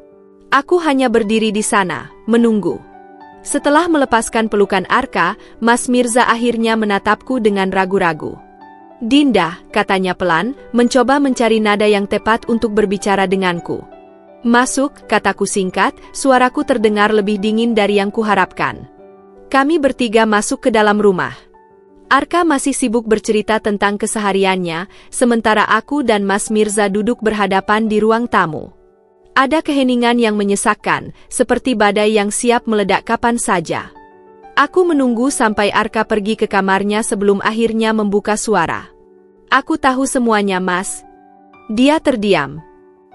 Aku hanya berdiri di sana, menunggu. Setelah melepaskan pelukan Arka, Mas Mirza akhirnya menatapku dengan ragu-ragu. "Dinda," katanya pelan, mencoba mencari nada yang tepat untuk berbicara denganku. "Masuk," kataku singkat, suaraku terdengar lebih dingin dari yang kuharapkan. Kami bertiga masuk ke dalam rumah. Arka masih sibuk bercerita tentang kesehariannya, sementara aku dan Mas Mirza duduk berhadapan di ruang tamu. Ada keheningan yang menyesakkan, seperti badai yang siap meledak kapan saja. Aku menunggu sampai Arka pergi ke kamarnya sebelum akhirnya membuka suara. "Aku tahu semuanya, Mas." Dia terdiam.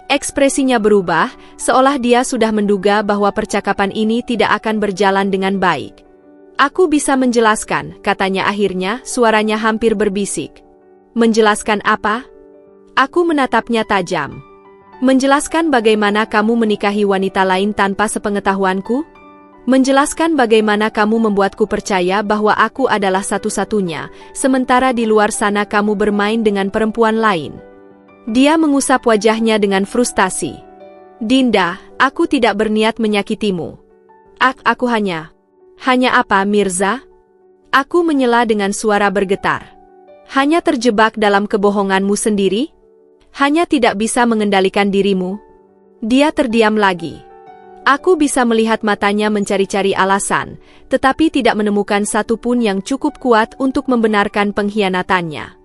Ekspresinya berubah, seolah dia sudah menduga bahwa percakapan ini tidak akan berjalan dengan baik. Aku bisa menjelaskan, katanya akhirnya, suaranya hampir berbisik. Menjelaskan apa? Aku menatapnya tajam. Menjelaskan bagaimana kamu menikahi wanita lain tanpa sepengetahuanku? Menjelaskan bagaimana kamu membuatku percaya bahwa aku adalah satu-satunya, sementara di luar sana kamu bermain dengan perempuan lain. Dia mengusap wajahnya dengan frustasi. Dinda, aku tidak berniat menyakitimu. Aku hanya apa, Mirza? Aku menyela dengan suara bergetar. Hanya terjebak dalam kebohonganmu sendiri? Hanya tidak bisa mengendalikan dirimu? Dia terdiam lagi. Aku bisa melihat matanya mencari-cari alasan, tetapi tidak menemukan satu pun yang cukup kuat untuk membenarkan pengkhianatannya.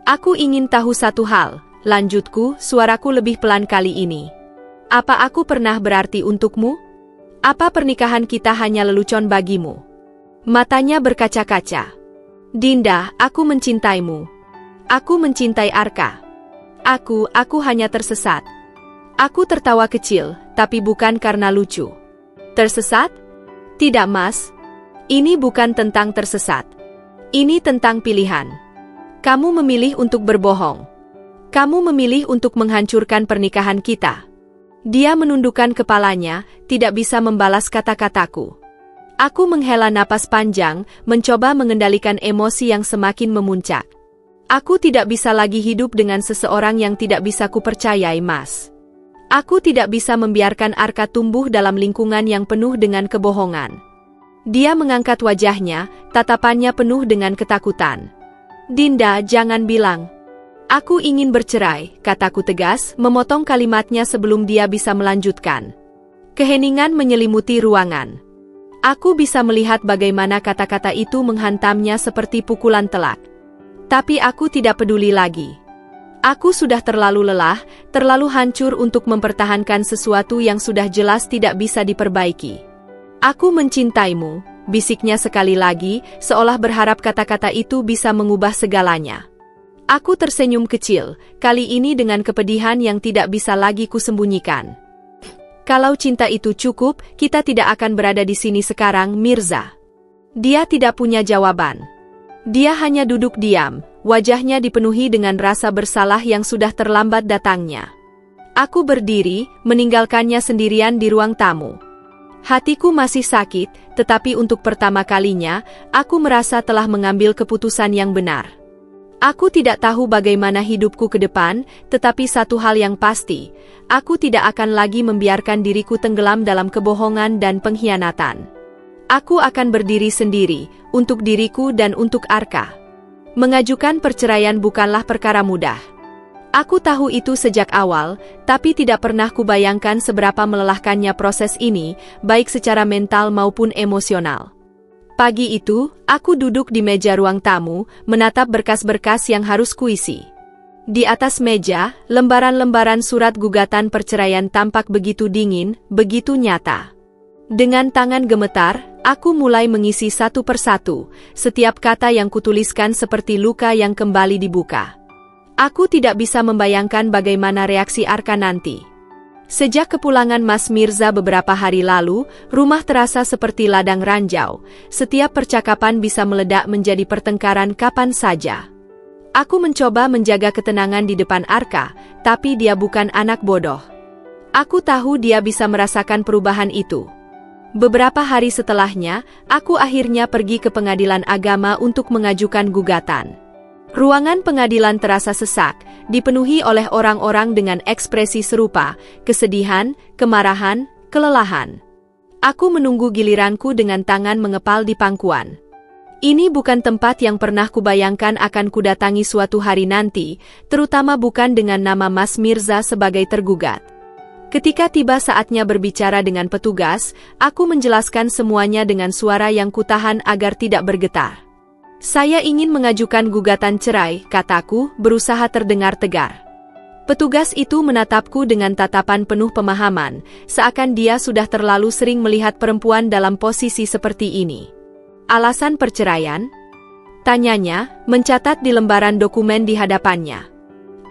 Aku ingin tahu satu hal, lanjutku, suaraku lebih pelan kali ini. Apa aku pernah berarti untukmu? Apa pernikahan kita hanya lelucon bagimu? Matanya berkaca-kaca. Dinda, aku mencintaimu. Aku mencintai Arka. Aku hanya tersesat. Aku tertawa kecil, tapi bukan karena lucu. Tersesat? Tidak, Mas. Ini bukan tentang tersesat. Ini tentang pilihan. Kamu memilih untuk berbohong. Kamu memilih untuk menghancurkan pernikahan kita. Dia menundukkan kepalanya, tidak bisa membalas kata-kataku. Aku menghela napas panjang, mencoba mengendalikan emosi yang semakin memuncak. Aku tidak bisa lagi hidup dengan seseorang yang tidak bisa kupercayai, Mas. Aku tidak bisa membiarkan Arka tumbuh dalam lingkungan yang penuh dengan kebohongan. Dia mengangkat wajahnya, tatapannya penuh dengan ketakutan. Dinda, jangan bilang. Aku ingin bercerai, kataku tegas, memotong kalimatnya sebelum dia bisa melanjutkan. Keheningan menyelimuti ruangan. Aku bisa melihat bagaimana kata-kata itu menghantamnya seperti pukulan telak. Tapi aku tidak peduli lagi. Aku sudah terlalu lelah, terlalu hancur untuk mempertahankan sesuatu yang sudah jelas tidak bisa diperbaiki. Aku mencintaimu, bisiknya sekali lagi, seolah berharap kata-kata itu bisa mengubah segalanya. Aku tersenyum kecil, kali ini dengan kepedihan yang tidak bisa lagi kusembunyikan. Kalau cinta itu cukup, kita tidak akan berada di sini sekarang, Mirza. Dia tidak punya jawaban. Dia hanya duduk diam, wajahnya dipenuhi dengan rasa bersalah yang sudah terlambat datangnya. Aku berdiri, meninggalkannya sendirian di ruang tamu. Hatiku masih sakit, tetapi untuk pertama kalinya, aku merasa telah mengambil keputusan yang benar. Aku tidak tahu bagaimana hidupku ke depan, tetapi satu hal yang pasti, aku tidak akan lagi membiarkan diriku tenggelam dalam kebohongan dan pengkhianatan. Aku akan berdiri sendiri, untuk diriku dan untuk Arka. Mengajukan perceraian bukanlah perkara mudah. Aku tahu itu sejak awal, tapi tidak pernah kubayangkan seberapa melelahkannya proses ini, baik secara mental maupun emosional. Pagi itu, aku duduk di meja ruang tamu, menatap berkas-berkas yang harus kuisi. Di atas meja, lembaran-lembaran surat gugatan perceraian tampak begitu dingin, begitu nyata. Dengan tangan gemetar, aku mulai mengisi satu persatu, setiap kata yang kutuliskan seperti luka yang kembali dibuka. Aku tidak bisa membayangkan bagaimana reaksi Arka nanti. Sejak kepulangan Mas Mirza beberapa hari lalu, rumah terasa seperti ladang ranjau. Setiap percakapan bisa meledak menjadi pertengkaran kapan saja. Aku mencoba menjaga ketenangan di depan Arka, tapi dia bukan anak bodoh. Aku tahu dia bisa merasakan perubahan itu. Beberapa hari setelahnya, aku akhirnya pergi ke pengadilan agama untuk mengajukan gugatan. Ruangan pengadilan terasa sesak, dipenuhi oleh orang-orang dengan ekspresi serupa, kesedihan, kemarahan, kelelahan. Aku menunggu giliranku dengan tangan mengepal di pangkuan. Ini bukan tempat yang pernah kubayangkan akan kudatangi suatu hari nanti, terutama bukan dengan nama Mas Mirza sebagai tergugat. Ketika tiba saatnya berbicara dengan petugas, aku menjelaskan semuanya dengan suara yang kutahan agar tidak bergetar. Saya ingin mengajukan gugatan cerai, kataku, berusaha terdengar tegar. Petugas itu menatapku dengan tatapan penuh pemahaman, seakan dia sudah terlalu sering melihat perempuan dalam posisi seperti ini. Alasan perceraian? Tanyanya, mencatat di lembaran dokumen di hadapannya.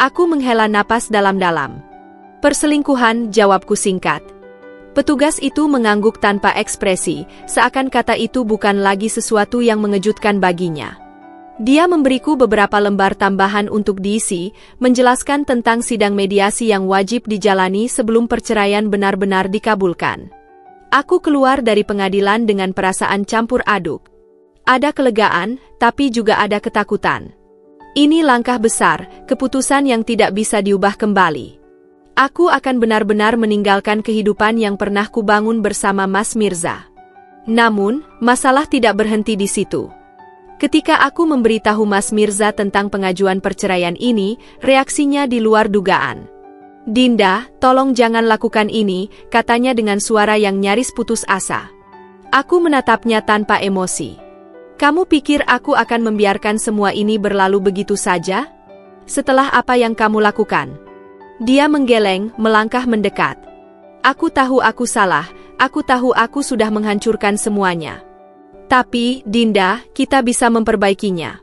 Aku menghela napas dalam-dalam. Perselingkuhan, jawabku singkat. Petugas itu mengangguk tanpa ekspresi, seakan kata itu bukan lagi sesuatu yang mengejutkan baginya. Dia memberiku beberapa lembar tambahan untuk diisi, menjelaskan tentang sidang mediasi yang wajib dijalani sebelum perceraian benar-benar dikabulkan. Aku keluar dari pengadilan dengan perasaan campur aduk. Ada kelegaan, tapi juga ada ketakutan. Ini langkah besar, keputusan yang tidak bisa diubah kembali. Aku akan benar-benar meninggalkan kehidupan yang pernah kubangun bersama Mas Mirza. Namun, masalah tidak berhenti di situ. Ketika aku memberitahu Mas Mirza tentang pengajuan perceraian ini, reaksinya di luar dugaan. "Dinda, tolong jangan lakukan ini," katanya dengan suara yang nyaris putus asa. Aku menatapnya tanpa emosi. "Kamu pikir aku akan membiarkan semua ini berlalu begitu saja? Setelah apa yang kamu lakukan?" Dia menggeleng, melangkah mendekat. "Aku tahu aku salah, aku tahu aku sudah menghancurkan semuanya. Tapi, Dinda, kita bisa memperbaikinya.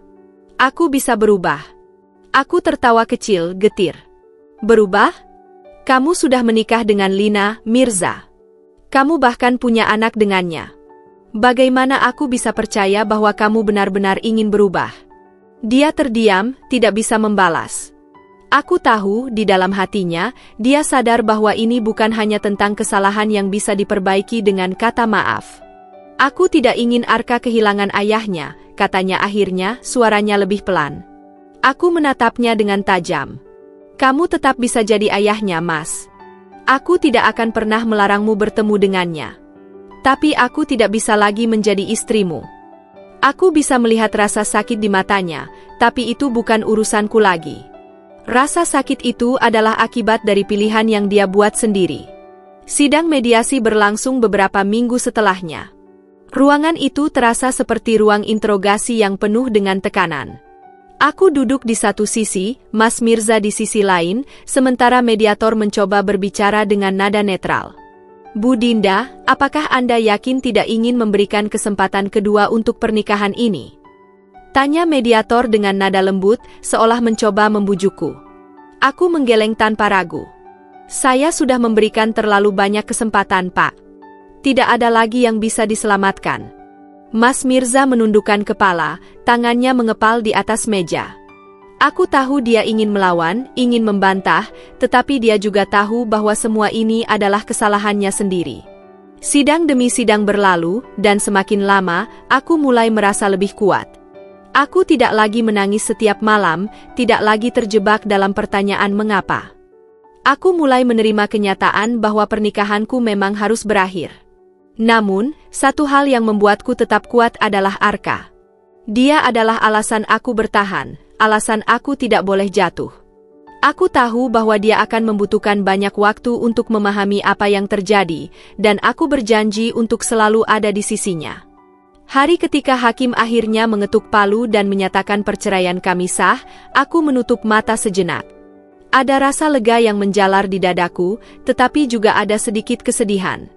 Aku bisa berubah." Aku tertawa kecil, getir. "Berubah? Kamu sudah menikah dengan Lina Mirza. Kamu bahkan punya anak dengannya. Bagaimana aku bisa percaya bahwa kamu benar-benar ingin berubah?" Dia terdiam, tidak bisa membalas. Aku tahu, di dalam hatinya, dia sadar bahwa ini bukan hanya tentang kesalahan yang bisa diperbaiki dengan kata maaf. "Aku tidak ingin Arka kehilangan ayahnya," katanya akhirnya, suaranya lebih pelan. Aku menatapnya dengan tajam. "Kamu tetap bisa jadi ayahnya, Mas. Aku tidak akan pernah melarangmu bertemu dengannya. Tapi aku tidak bisa lagi menjadi istrimu. Aku bisa melihat rasa sakit di matanya, tapi itu bukan urusanku lagi. Rasa sakit itu adalah akibat dari pilihan yang dia buat sendiri." Sidang mediasi berlangsung beberapa minggu setelahnya. Ruangan itu terasa seperti ruang interogasi yang penuh dengan tekanan. Aku duduk di satu sisi, Mas Mirza di sisi lain, sementara mediator mencoba berbicara dengan nada netral. "Bu Dinda, apakah Anda yakin tidak ingin memberikan kesempatan kedua untuk pernikahan ini?" Tanya mediator dengan nada lembut, seolah mencoba membujukku. Aku menggeleng tanpa ragu. "Saya sudah memberikan terlalu banyak kesempatan, Pak. Tidak ada lagi yang bisa diselamatkan." Mas Mirza menundukkan kepala, tangannya mengepal di atas meja. Aku tahu dia ingin melawan, ingin membantah, tetapi dia juga tahu bahwa semua ini adalah kesalahannya sendiri. Sidang demi sidang berlalu, dan semakin lama, aku mulai merasa lebih kuat. Aku tidak lagi menangis setiap malam, tidak lagi terjebak dalam pertanyaan mengapa. Aku mulai menerima kenyataan bahwa pernikahanku memang harus berakhir. Namun, satu hal yang membuatku tetap kuat adalah Arka. Dia adalah alasan aku bertahan, alasan aku tidak boleh jatuh. Aku tahu bahwa dia akan membutuhkan banyak waktu untuk memahami apa yang terjadi, dan aku berjanji untuk selalu ada di sisinya. Hari ketika hakim akhirnya mengetuk palu dan menyatakan perceraian kami sah, aku menutup mata sejenak. Ada rasa lega yang menjalar di dadaku, tetapi juga ada sedikit kesedihan.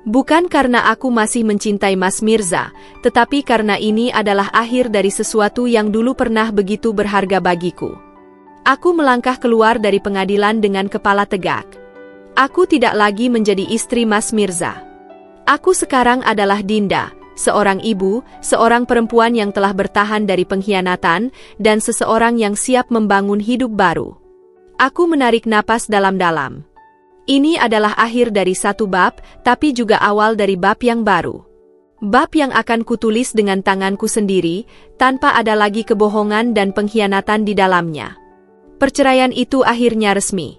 Bukan karena aku masih mencintai Mas Mirza, tetapi karena ini adalah akhir dari sesuatu yang dulu pernah begitu berharga bagiku. Aku melangkah keluar dari pengadilan dengan kepala tegak. Aku tidak lagi menjadi istri Mas Mirza. Aku sekarang adalah Dinda, seorang ibu, seorang perempuan yang telah bertahan dari pengkhianatan, dan seseorang yang siap membangun hidup baru. Aku menarik napas dalam-dalam. Ini adalah akhir dari satu bab, tapi juga awal dari bab yang baru. Bab yang akan kutulis dengan tanganku sendiri, tanpa ada lagi kebohongan dan pengkhianatan di dalamnya. Perceraian itu akhirnya resmi.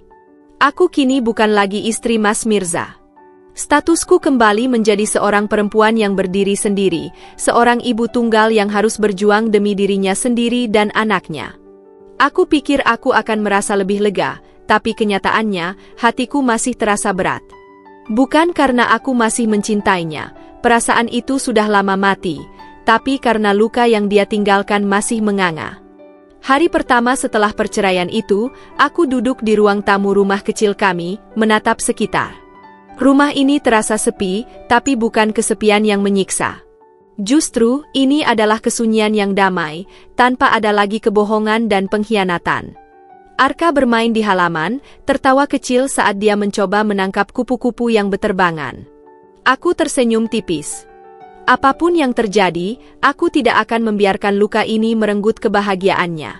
Aku kini bukan lagi istri Mas Mirza. Statusku kembali menjadi seorang perempuan yang berdiri sendiri, seorang ibu tunggal yang harus berjuang demi dirinya sendiri dan anaknya. Aku pikir aku akan merasa lebih lega, tapi kenyataannya, hatiku masih terasa berat. Bukan karena aku masih mencintainya, perasaan itu sudah lama mati, tapi karena luka yang dia tinggalkan masih menganga. Hari pertama setelah perceraian itu, aku duduk di ruang tamu rumah kecil kami, menatap sekitar. Rumah ini terasa sepi, tapi bukan kesepian yang menyiksa. Justru, ini adalah kesunyian yang damai, tanpa ada lagi kebohongan dan pengkhianatan. Arka bermain di halaman, tertawa kecil saat dia mencoba menangkap kupu-kupu yang beterbangan. Aku tersenyum tipis. Apapun yang terjadi, aku tidak akan membiarkan luka ini merenggut kebahagiaannya.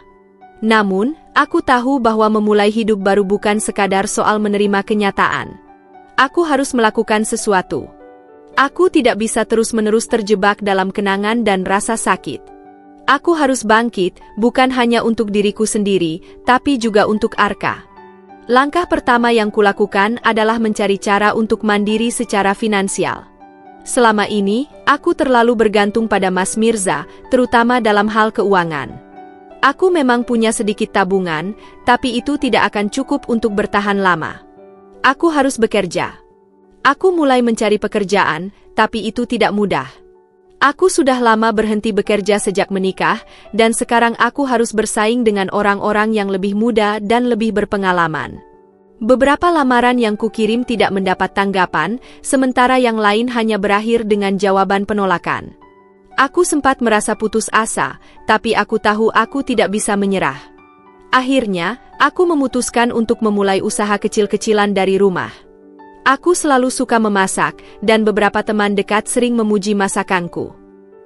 Namun, aku tahu bahwa memulai hidup baru bukan sekadar soal menerima kenyataan. Aku harus melakukan sesuatu. Aku tidak bisa terus-menerus terjebak dalam kenangan dan rasa sakit. Aku harus bangkit, bukan hanya untuk diriku sendiri, tapi juga untuk Arka. Langkah pertama yang kulakukan adalah mencari cara untuk mandiri secara finansial. Selama ini, aku terlalu bergantung pada Mas Mirza, terutama dalam hal keuangan. Aku memang punya sedikit tabungan, tapi itu tidak akan cukup untuk bertahan lama. Aku harus bekerja. Aku mulai mencari pekerjaan, tapi itu tidak mudah. Aku sudah lama berhenti bekerja sejak menikah, dan sekarang aku harus bersaing dengan orang-orang yang lebih muda dan lebih berpengalaman. Beberapa lamaran yang kukirim tidak mendapat tanggapan, sementara yang lain hanya berakhir dengan jawaban penolakan. Aku sempat merasa putus asa, tapi aku tahu aku tidak bisa menyerah. Akhirnya, aku memutuskan untuk memulai usaha kecil-kecilan dari rumah. Aku selalu suka memasak, dan beberapa teman dekat sering memuji masakanku.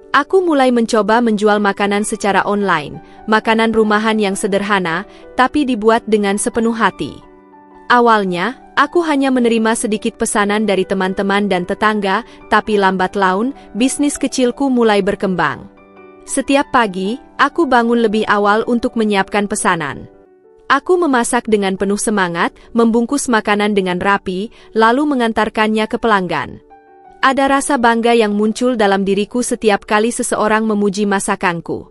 Aku mulai mencoba menjual makanan secara online, makanan rumahan yang sederhana, tapi dibuat dengan sepenuh hati. Awalnya, aku hanya menerima sedikit pesanan dari teman-teman dan tetangga, tapi lambat laun, bisnis kecilku mulai berkembang. Setiap pagi, aku bangun lebih awal untuk menyiapkan pesanan. Aku memasak dengan penuh semangat, membungkus makanan dengan rapi, lalu mengantarkannya ke pelanggan. Ada rasa bangga yang muncul dalam diriku setiap kali seseorang memuji masakanku.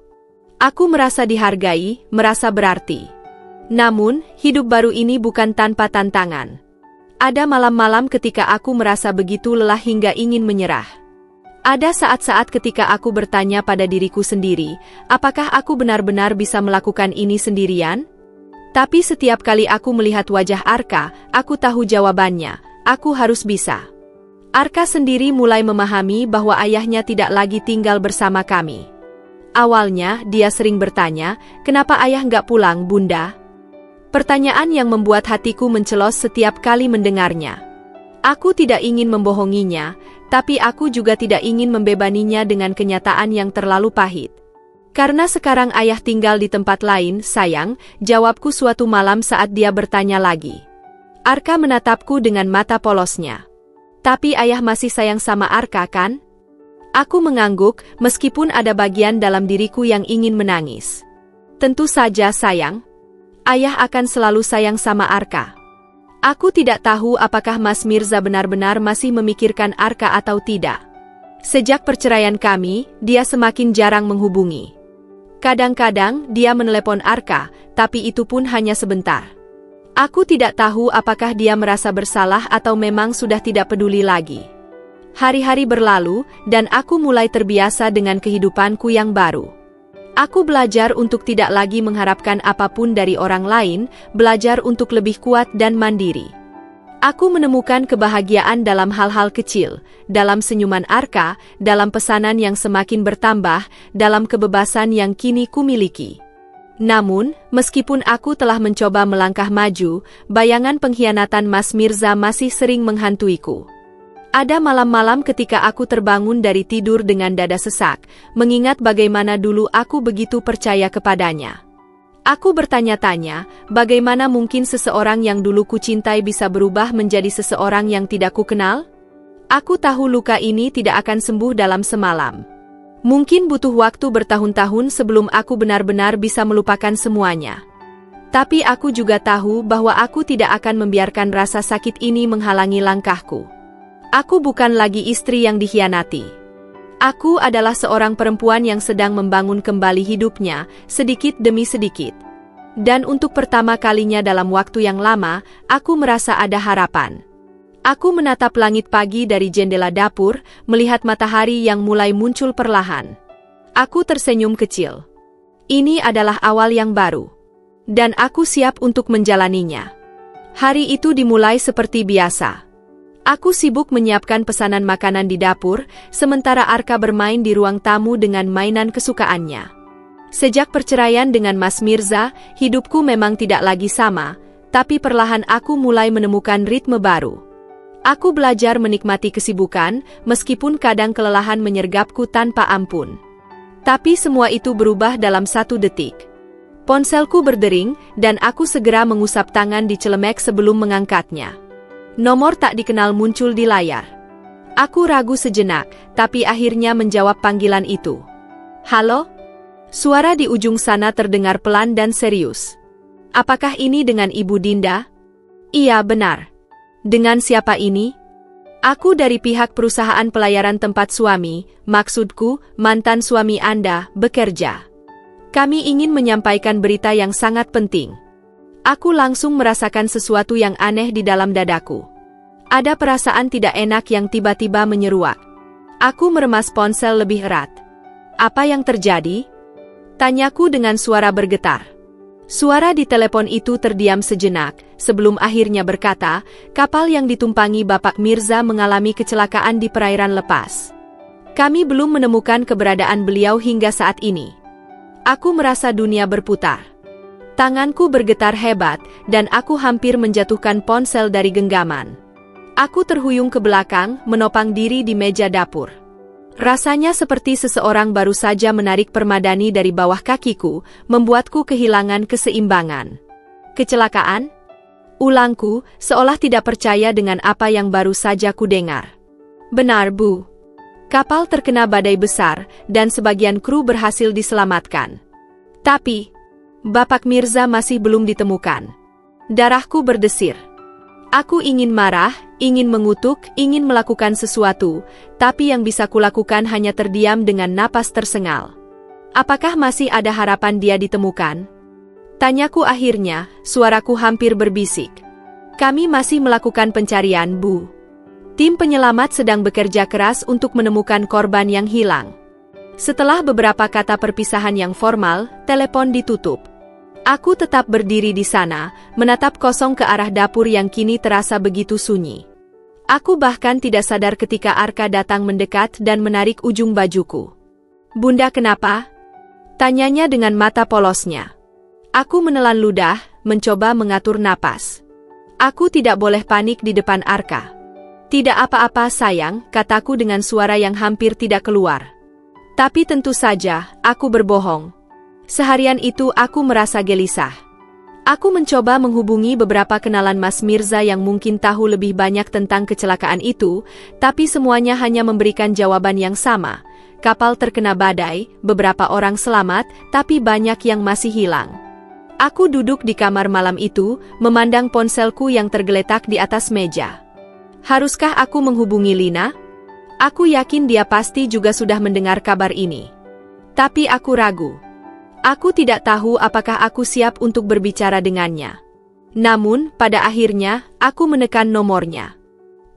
Aku merasa dihargai, merasa berarti. Namun, hidup baru ini bukan tanpa tantangan. Ada malam-malam ketika aku merasa begitu lelah hingga ingin menyerah. Ada saat-saat ketika aku bertanya pada diriku sendiri, apakah aku benar-benar bisa melakukan ini sendirian? Tapi setiap kali aku melihat wajah Arka, aku tahu jawabannya, aku harus bisa. Arka sendiri mulai memahami bahwa ayahnya tidak lagi tinggal bersama kami. Awalnya, dia sering bertanya, kenapa ayah nggak pulang, Bunda? Pertanyaan yang membuat hatiku mencelos setiap kali mendengarnya. Aku tidak ingin membohonginya, tapi aku juga tidak ingin membebaninya dengan kenyataan yang terlalu pahit. Karena sekarang ayah tinggal di tempat lain, sayang, jawabku suatu malam saat dia bertanya lagi. Arka menatapku dengan mata polosnya. Tapi ayah masih sayang sama Arka, kan? Aku mengangguk, meskipun ada bagian dalam diriku yang ingin menangis. Tentu saja, sayang. Ayah akan selalu sayang sama Arka. Aku tidak tahu apakah Mas Mirza benar-benar masih memikirkan Arka atau tidak. Sejak perceraian kami, dia semakin jarang menghubungi. Kadang-kadang dia menelepon Arka, tapi itu pun hanya sebentar. Aku tidak tahu apakah dia merasa bersalah atau memang sudah tidak peduli lagi. Hari-hari berlalu, dan aku mulai terbiasa dengan kehidupanku yang baru. Aku belajar untuk tidak lagi mengharapkan apapun dari orang lain, belajar untuk lebih kuat dan mandiri. Aku menemukan kebahagiaan dalam hal-hal kecil, dalam senyuman Arka, dalam pesanan yang semakin bertambah, dalam kebebasan yang kini kumiliki. Namun, meskipun aku telah mencoba melangkah maju, bayangan pengkhianatan Mas Mirza masih sering menghantuiku. Ada malam-malam ketika aku terbangun dari tidur dengan dada sesak, mengingat bagaimana dulu aku begitu percaya kepadanya. Aku bertanya-tanya, bagaimana mungkin seseorang yang dulu kucintai bisa berubah menjadi seseorang yang tidak kukenal? Aku tahu luka ini tidak akan sembuh dalam semalam. Mungkin butuh waktu bertahun-tahun sebelum aku benar-benar bisa melupakan semuanya. Tapi aku juga tahu bahwa aku tidak akan membiarkan rasa sakit ini menghalangi langkahku. Aku bukan lagi istri yang dikhianati. Aku adalah seorang perempuan yang sedang membangun kembali hidupnya, sedikit demi sedikit. Dan untuk pertama kalinya dalam waktu yang lama, aku merasa ada harapan. Aku menatap langit pagi dari jendela dapur, melihat matahari yang mulai muncul perlahan. Aku tersenyum kecil. Ini adalah awal yang baru. Dan aku siap untuk menjalaninya. Hari itu dimulai seperti biasa. Aku sibuk menyiapkan pesanan makanan di dapur, sementara Arka bermain di ruang tamu dengan mainan kesukaannya. Sejak perceraian dengan Mas Mirza, hidupku memang tidak lagi sama, tapi perlahan aku mulai menemukan ritme baru. Aku belajar menikmati kesibukan, meskipun kadang kelelahan menyergapku tanpa ampun. Tapi semua itu berubah dalam 1 detik. Ponselku berdering, dan aku segera mengusap tangan di celemek sebelum mengangkatnya. Nomor tak dikenal muncul di layar. Aku ragu sejenak, tapi akhirnya menjawab panggilan itu. Halo? Suara di ujung sana terdengar pelan dan serius. Apakah ini dengan Ibu Dinda? Iya, benar. Dengan siapa ini? Aku dari pihak perusahaan pelayaran tempat suami, maksudku, mantan suami Anda, bekerja. Kami ingin menyampaikan berita yang sangat penting. Aku langsung merasakan sesuatu yang aneh di dalam dadaku. Ada perasaan tidak enak yang tiba-tiba menyeruak. Aku meremas ponsel lebih erat. Apa yang terjadi? Tanyaku dengan suara bergetar. Suara di telepon itu terdiam sejenak, sebelum akhirnya berkata, kapal yang ditumpangi Bapak Mirza mengalami kecelakaan di perairan lepas. Kami belum menemukan keberadaan beliau hingga saat ini. Aku merasa dunia berputar. Tanganku bergetar hebat, dan aku hampir menjatuhkan ponsel dari genggaman. Aku terhuyung ke belakang, menopang diri di meja dapur. Rasanya seperti seseorang baru saja menarik permadani dari bawah kakiku, membuatku kehilangan keseimbangan. Kecelakaan? Ulangku, seolah tidak percaya dengan apa yang baru saja kudengar. Benar, Bu. Kapal terkena badai besar, dan sebagian kru berhasil diselamatkan. Tapi, Bapak Mirza masih belum ditemukan. Darahku berdesir. Aku ingin marah, ingin mengutuk, ingin melakukan sesuatu, tapi yang bisa kulakukan hanya terdiam dengan napas tersengal. Apakah masih ada harapan dia ditemukan? Tanyaku akhirnya, suaraku hampir berbisik. Kami masih melakukan pencarian, Bu. Tim penyelamat sedang bekerja keras untuk menemukan korban yang hilang. Setelah beberapa kata perpisahan yang formal, telepon ditutup. Aku tetap berdiri di sana, menatap kosong ke arah dapur yang kini terasa begitu sunyi. Aku bahkan tidak sadar ketika Arka datang mendekat dan menarik ujung bajuku. Bunda, kenapa? Tanyanya dengan mata polosnya. Aku menelan ludah, mencoba mengatur napas. Aku tidak boleh panik di depan Arka. Tidak apa-apa sayang, kataku dengan suara yang hampir tidak keluar. Tapi tentu saja, aku berbohong. Seharian itu aku merasa gelisah. Aku mencoba menghubungi beberapa kenalan Mas Mirza yang mungkin tahu lebih banyak tentang kecelakaan itu, tapi semuanya hanya memberikan jawaban yang sama. Kapal terkena badai, beberapa orang selamat, tapi banyak yang masih hilang. Aku duduk di kamar malam itu, memandang ponselku yang tergeletak di atas meja. Haruskah aku menghubungi Lina? Aku yakin dia pasti juga sudah mendengar kabar ini. Tapi aku ragu. Aku tidak tahu apakah aku siap untuk berbicara dengannya. Namun, pada akhirnya, aku menekan nomornya.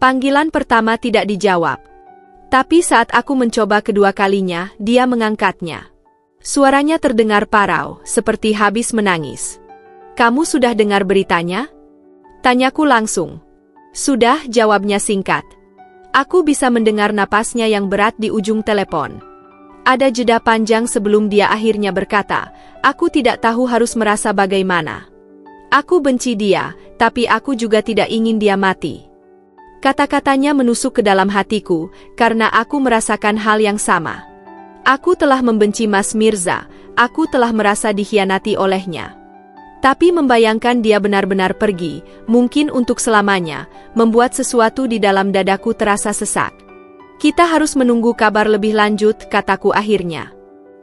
Panggilan pertama tidak dijawab. Tapi saat aku mencoba kedua kalinya, dia mengangkatnya. Suaranya terdengar parau, seperti habis menangis. Kamu sudah dengar beritanya? Tanyaku langsung. Sudah, jawabnya singkat. Aku bisa mendengar napasnya yang berat di ujung telepon. Ada jeda panjang sebelum dia akhirnya berkata, aku tidak tahu harus merasa bagaimana. Aku benci dia, tapi aku juga tidak ingin dia mati. Kata-katanya menusuk ke dalam hatiku, karena aku merasakan hal yang sama. Aku telah membenci Mas Mirza, aku telah merasa dikhianati olehnya. Tapi membayangkan dia benar-benar pergi, mungkin untuk selamanya, membuat sesuatu di dalam dadaku terasa sesak. Kita harus menunggu kabar lebih lanjut, kataku akhirnya.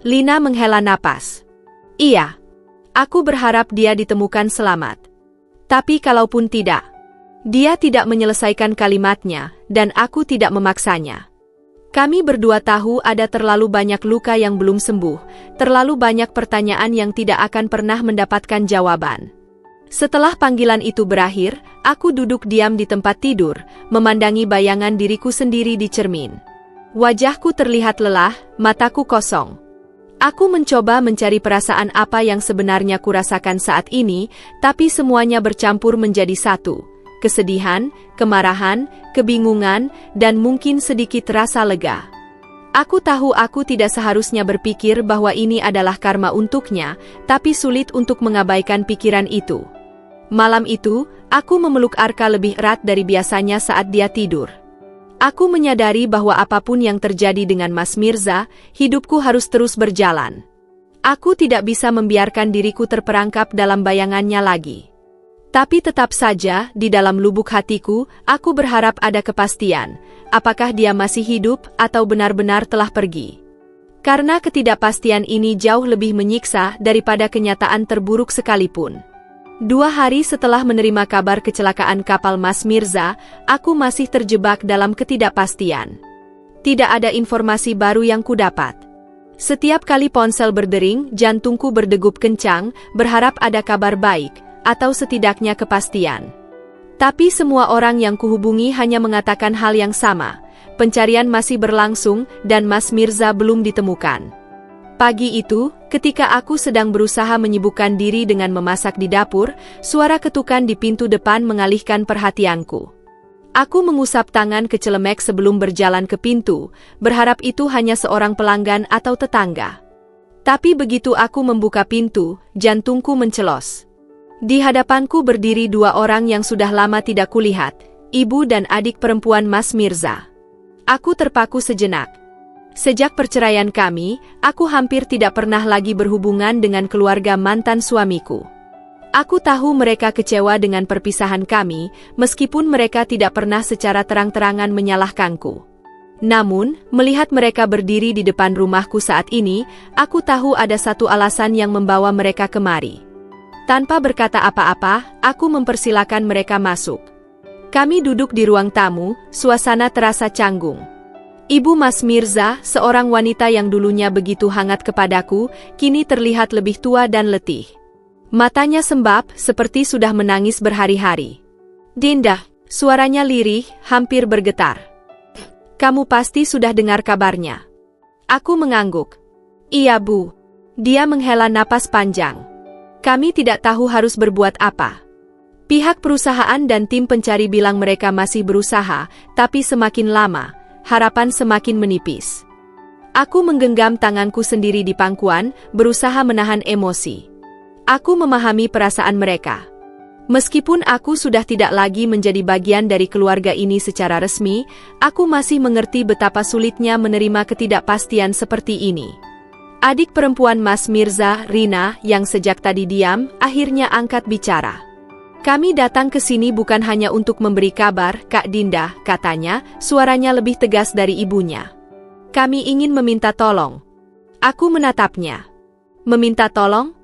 Lina menghela napas. Iya. Aku berharap dia ditemukan selamat. Tapi kalaupun tidak. Dia tidak menyelesaikan kalimatnya, dan aku tidak memaksanya. Kami berdua tahu ada terlalu banyak luka yang belum sembuh, terlalu banyak pertanyaan yang tidak akan pernah mendapatkan jawaban. Setelah panggilan itu berakhir, aku duduk diam di tempat tidur, memandangi bayangan diriku sendiri di cermin. Wajahku terlihat lelah, mataku kosong. Aku mencoba mencari perasaan apa yang sebenarnya kurasakan saat ini, tapi semuanya bercampur menjadi satu. Kesedihan, kemarahan, kebingungan, dan mungkin sedikit rasa lega. Aku tahu aku tidak seharusnya berpikir bahwa ini adalah karma untuknya, tapi sulit untuk mengabaikan pikiran itu. Malam itu, aku memeluk Arka lebih erat dari biasanya saat dia tidur. Aku menyadari bahwa apapun yang terjadi dengan Mas Mirza, hidupku harus terus berjalan. Aku tidak bisa membiarkan diriku terperangkap dalam bayangannya lagi. Tapi tetap saja, di dalam lubuk hatiku, aku berharap ada kepastian, apakah dia masih hidup atau benar-benar telah pergi. Karena ketidakpastian ini jauh lebih menyiksa daripada kenyataan terburuk sekalipun. 2 hari setelah menerima kabar kecelakaan kapal Mas Mirza, aku masih terjebak dalam ketidakpastian. Tidak ada informasi baru yang kudapat. Setiap kali ponsel berdering, jantungku berdegup kencang, berharap ada kabar baik, atau setidaknya kepastian. Tapi semua orang yang kuhubungi hanya mengatakan hal yang sama. Pencarian masih berlangsung dan Mas Mirza belum ditemukan. Pagi itu, ketika aku sedang berusaha menyibukkan diri dengan memasak di dapur, suara ketukan di pintu depan mengalihkan perhatianku. Aku mengusap tangan kecelemek sebelum berjalan ke pintu, berharap itu hanya seorang pelanggan atau tetangga. Tapi begitu aku membuka pintu, jantungku mencelos. Di hadapanku berdiri 2 orang yang sudah lama tidak kulihat, ibu dan adik perempuan Mas Mirza. Aku terpaku sejenak. Sejak perceraian kami, aku hampir tidak pernah lagi berhubungan dengan keluarga mantan suamiku. Aku tahu mereka kecewa dengan perpisahan kami, meskipun mereka tidak pernah secara terang-terangan menyalahkanku. Namun, melihat mereka berdiri di depan rumahku saat ini, aku tahu ada satu alasan yang membawa mereka kemari. Tanpa berkata apa-apa, aku mempersilakan mereka masuk. Kami duduk di ruang tamu, suasana terasa canggung. Ibu Mas Mirza, seorang wanita yang dulunya begitu hangat kepadaku, kini terlihat lebih tua dan letih. Matanya sembab, seperti sudah menangis berhari-hari. "Dinda," suaranya lirih, hampir bergetar. "Kamu pasti sudah dengar kabarnya." Aku mengangguk. "Iya, Bu." Dia menghela napas panjang. "Kami tidak tahu harus berbuat apa." Pihak perusahaan dan tim pencari bilang mereka masih berusaha, tapi semakin lama, harapan semakin menipis. Aku menggenggam tanganku sendiri di pangkuan, berusaha menahan emosi. Aku memahami perasaan mereka. Meskipun aku sudah tidak lagi menjadi bagian dari keluarga ini secara resmi, aku masih mengerti betapa sulitnya menerima ketidakpastian seperti ini. Adik perempuan Mas Mirza, Rina, yang sejak tadi diam, akhirnya angkat bicara. "Kami datang ke sini bukan hanya untuk memberi kabar, Kak Dinda," katanya, suaranya lebih tegas dari ibunya. "Kami ingin meminta tolong." Aku menatapnya. "Meminta tolong?"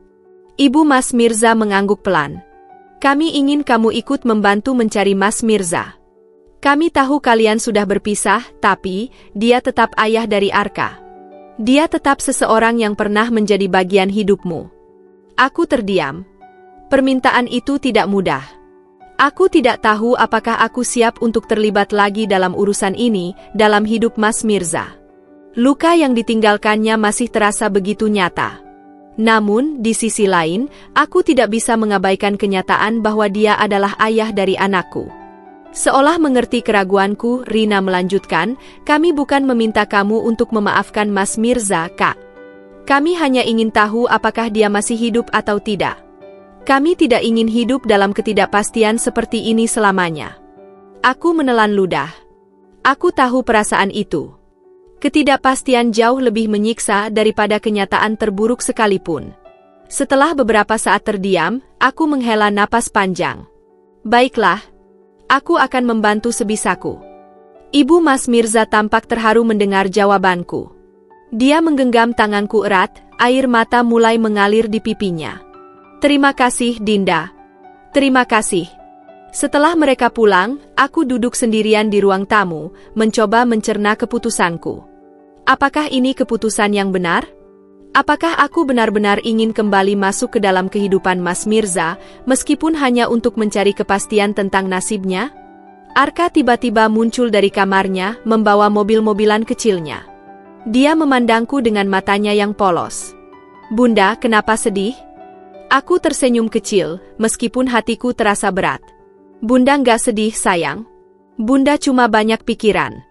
Ibu Mas Mirza mengangguk pelan. "Kami ingin kamu ikut membantu mencari Mas Mirza. Kami tahu kalian sudah berpisah, tapi dia tetap ayah dari Arka. Dia tetap seseorang yang pernah menjadi bagian hidupmu." Aku terdiam. Permintaan itu tidak mudah. Aku tidak tahu apakah aku siap untuk terlibat lagi dalam urusan ini, dalam hidup Mas Mirza. Luka yang ditinggalkannya masih terasa begitu nyata. Namun, di sisi lain, aku tidak bisa mengabaikan kenyataan bahwa dia adalah ayah dari anakku. Seolah mengerti keraguanku, Rina melanjutkan, "Kami bukan meminta kamu untuk memaafkan Mas Mirza, Kak. Kami hanya ingin tahu apakah dia masih hidup atau tidak. Kami tidak ingin hidup dalam ketidakpastian seperti ini selamanya." Aku menelan ludah. Aku tahu perasaan itu. Ketidakpastian jauh lebih menyiksa daripada kenyataan terburuk sekalipun. Setelah beberapa saat terdiam, aku menghela napas panjang. "Baiklah. Aku akan membantu sebisaku." Ibu Mas Mirza tampak terharu mendengar jawabanku. Dia menggenggam tanganku erat, air mata mulai mengalir di pipinya. "Terima kasih, Dinda. Terima kasih." Setelah mereka pulang, aku duduk sendirian di ruang tamu, mencoba mencerna keputusanku. Apakah ini keputusan yang benar? Apakah aku benar-benar ingin kembali masuk ke dalam kehidupan Mas Mirza, meskipun hanya untuk mencari kepastian tentang nasibnya? Arka tiba-tiba muncul dari kamarnya, membawa mobil-mobilan kecilnya. Dia memandangku dengan matanya yang polos. "Bunda, kenapa sedih?" Aku tersenyum kecil, meskipun hatiku terasa berat. "Bunda nggak sedih, sayang. Bunda cuma banyak pikiran."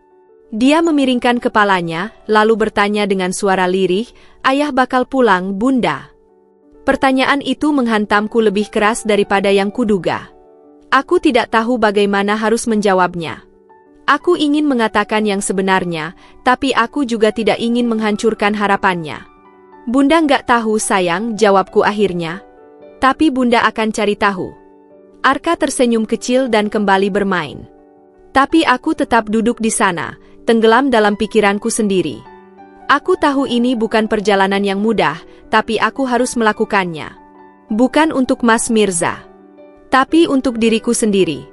Dia memiringkan kepalanya, lalu bertanya dengan suara lirih, "Ayah bakal pulang, Bunda?" Pertanyaan itu menghantamku lebih keras daripada yang kuduga. Aku tidak tahu bagaimana harus menjawabnya. Aku ingin mengatakan yang sebenarnya, tapi aku juga tidak ingin menghancurkan harapannya. "Bunda nggak tahu, sayang," jawabku akhirnya. "Tapi Bunda akan cari tahu." Arka tersenyum kecil dan kembali bermain. Tapi aku tetap duduk di sana, tenggelam dalam pikiranku sendiri. Aku tahu ini bukan perjalanan yang mudah, tapi aku harus melakukannya. Bukan untuk Mas Mirza, tapi untuk diriku sendiri.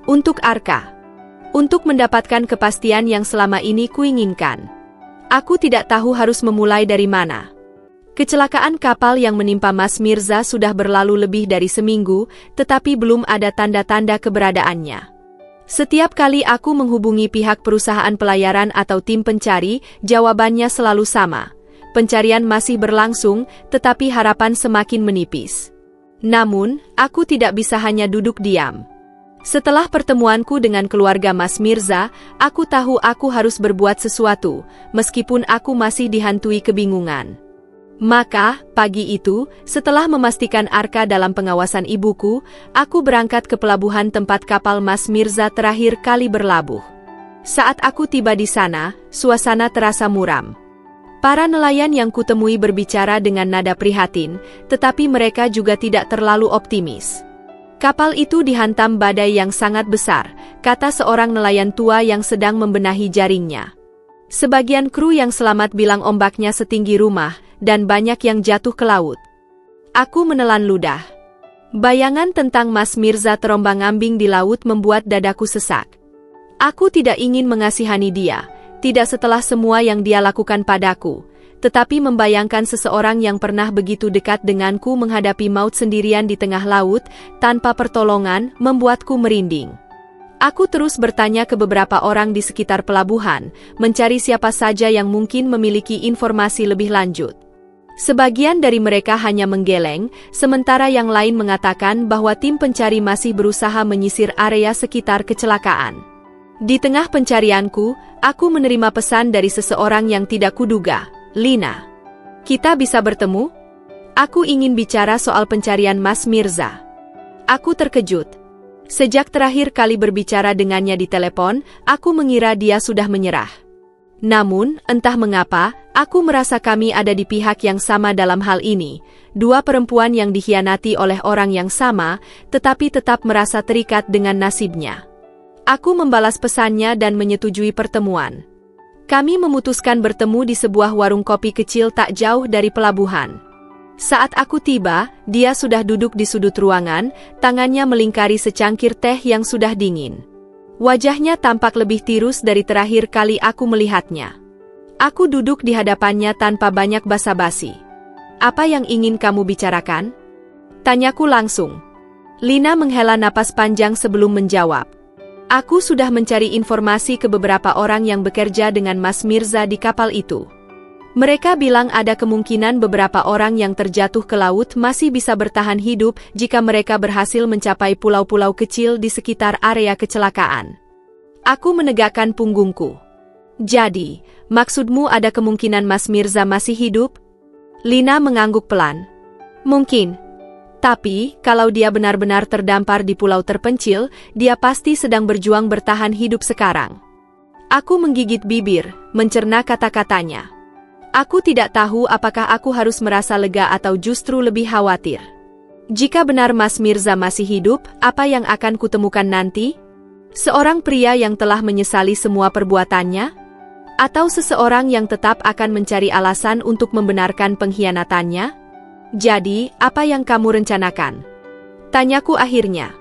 Untuk Arka. Untuk mendapatkan kepastian yang selama ini kuinginkan. Aku tidak tahu harus memulai dari mana. Kecelakaan kapal yang menimpa Mas Mirza sudah berlalu lebih dari seminggu, tetapi belum ada tanda-tanda keberadaannya. Setiap kali aku menghubungi pihak perusahaan pelayaran atau tim pencari, jawabannya selalu sama. Pencarian masih berlangsung, tetapi harapan semakin menipis. Namun, aku tidak bisa hanya duduk diam. Setelah pertemuanku dengan keluarga Mas Mirza, aku tahu aku harus berbuat sesuatu, meskipun aku masih dihantui kebingungan. Maka, pagi itu, setelah memastikan Arka dalam pengawasan ibuku, aku berangkat ke pelabuhan tempat kapal Mas Mirza terakhir kali berlabuh. Saat aku tiba di sana, suasana terasa muram. Para nelayan yang kutemui berbicara dengan nada prihatin, tetapi mereka juga tidak terlalu optimis. "Kapal itu dihantam badai yang sangat besar," kata seorang nelayan tua yang sedang membenahi jaringnya. Sebagian kru yang selamat bilang ombaknya setinggi rumah, dan banyak yang jatuh ke laut. Aku menelan ludah. Bayangan tentang Mas Mirza terombang-ambing di laut membuat dadaku sesak. Aku tidak ingin mengasihani dia, tidak setelah semua yang dia lakukan padaku, tetapi membayangkan seseorang yang pernah begitu dekat denganku menghadapi maut sendirian di tengah laut, tanpa pertolongan, membuatku merinding. Aku terus bertanya ke beberapa orang di sekitar pelabuhan, mencari siapa saja yang mungkin memiliki informasi lebih lanjut. Sebagian dari mereka hanya menggeleng, sementara yang lain mengatakan bahwa tim pencari masih berusaha menyisir area sekitar kecelakaan. Di tengah pencarianku, aku menerima pesan dari seseorang yang tidak kuduga. "Lina, kita bisa bertemu? Aku ingin bicara soal pencarian Mas Mirza." Aku terkejut. Sejak terakhir kali berbicara dengannya di telepon, aku mengira dia sudah menyerah. Namun, entah mengapa, aku merasa kami ada di pihak yang sama dalam hal ini. Dua perempuan yang dikhianati oleh orang yang sama, tetapi tetap merasa terikat dengan nasibnya. Aku membalas pesannya dan menyetujui pertemuan. Kami memutuskan bertemu di sebuah warung kopi kecil tak jauh dari pelabuhan. Saat aku tiba, dia sudah duduk di sudut ruangan, tangannya melingkari secangkir teh yang sudah dingin. Wajahnya tampak lebih tirus dari terakhir kali aku melihatnya. Aku duduk di hadapannya tanpa banyak basa-basi. "Apa yang ingin kamu bicarakan?" tanyaku langsung. Lina menghela napas panjang sebelum menjawab. "Aku sudah mencari informasi ke beberapa orang yang bekerja dengan Mas Mirza di kapal itu. Mereka bilang ada kemungkinan beberapa orang yang terjatuh ke laut masih bisa bertahan hidup jika mereka berhasil mencapai pulau-pulau kecil di sekitar area kecelakaan." Aku menegakkan punggungku. "Jadi, maksudmu ada kemungkinan Mas Mirza masih hidup?" Lina mengangguk pelan. "Mungkin. Tapi, kalau dia benar-benar terdampar di pulau terpencil, dia pasti sedang berjuang bertahan hidup sekarang." Aku menggigit bibir, mencerna kata-katanya. Aku tidak tahu apakah aku harus merasa lega atau justru lebih khawatir. Jika benar Mas Mirza masih hidup, apa yang akan kutemukan nanti? Seorang pria yang telah menyesali semua perbuatannya? Atau seseorang yang tetap akan mencari alasan untuk membenarkan pengkhianatannya? "Jadi, apa yang kamu rencanakan?" tanyaku akhirnya.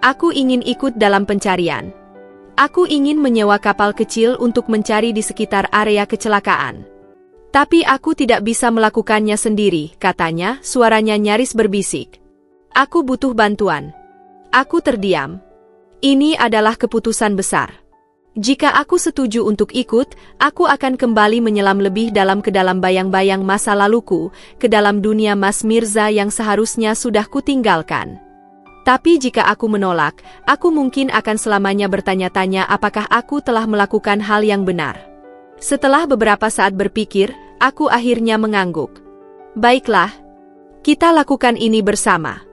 "Aku ingin ikut dalam pencarian. Aku ingin menyewa kapal kecil untuk mencari di sekitar area kecelakaan. Tapi aku tidak bisa melakukannya sendiri," katanya, suaranya nyaris berbisik. "Aku butuh bantuan." Aku terdiam. Ini adalah keputusan besar. Jika aku setuju untuk ikut, aku akan kembali menyelam lebih dalam ke dalam bayang-bayang masa laluku, ke dalam dunia Mas Mirza yang seharusnya sudah kutinggalkan. Tapi jika aku menolak, aku mungkin akan selamanya bertanya-tanya apakah aku telah melakukan hal yang benar. Setelah beberapa saat berpikir, aku akhirnya mengangguk. Baiklah, kita lakukan ini bersama.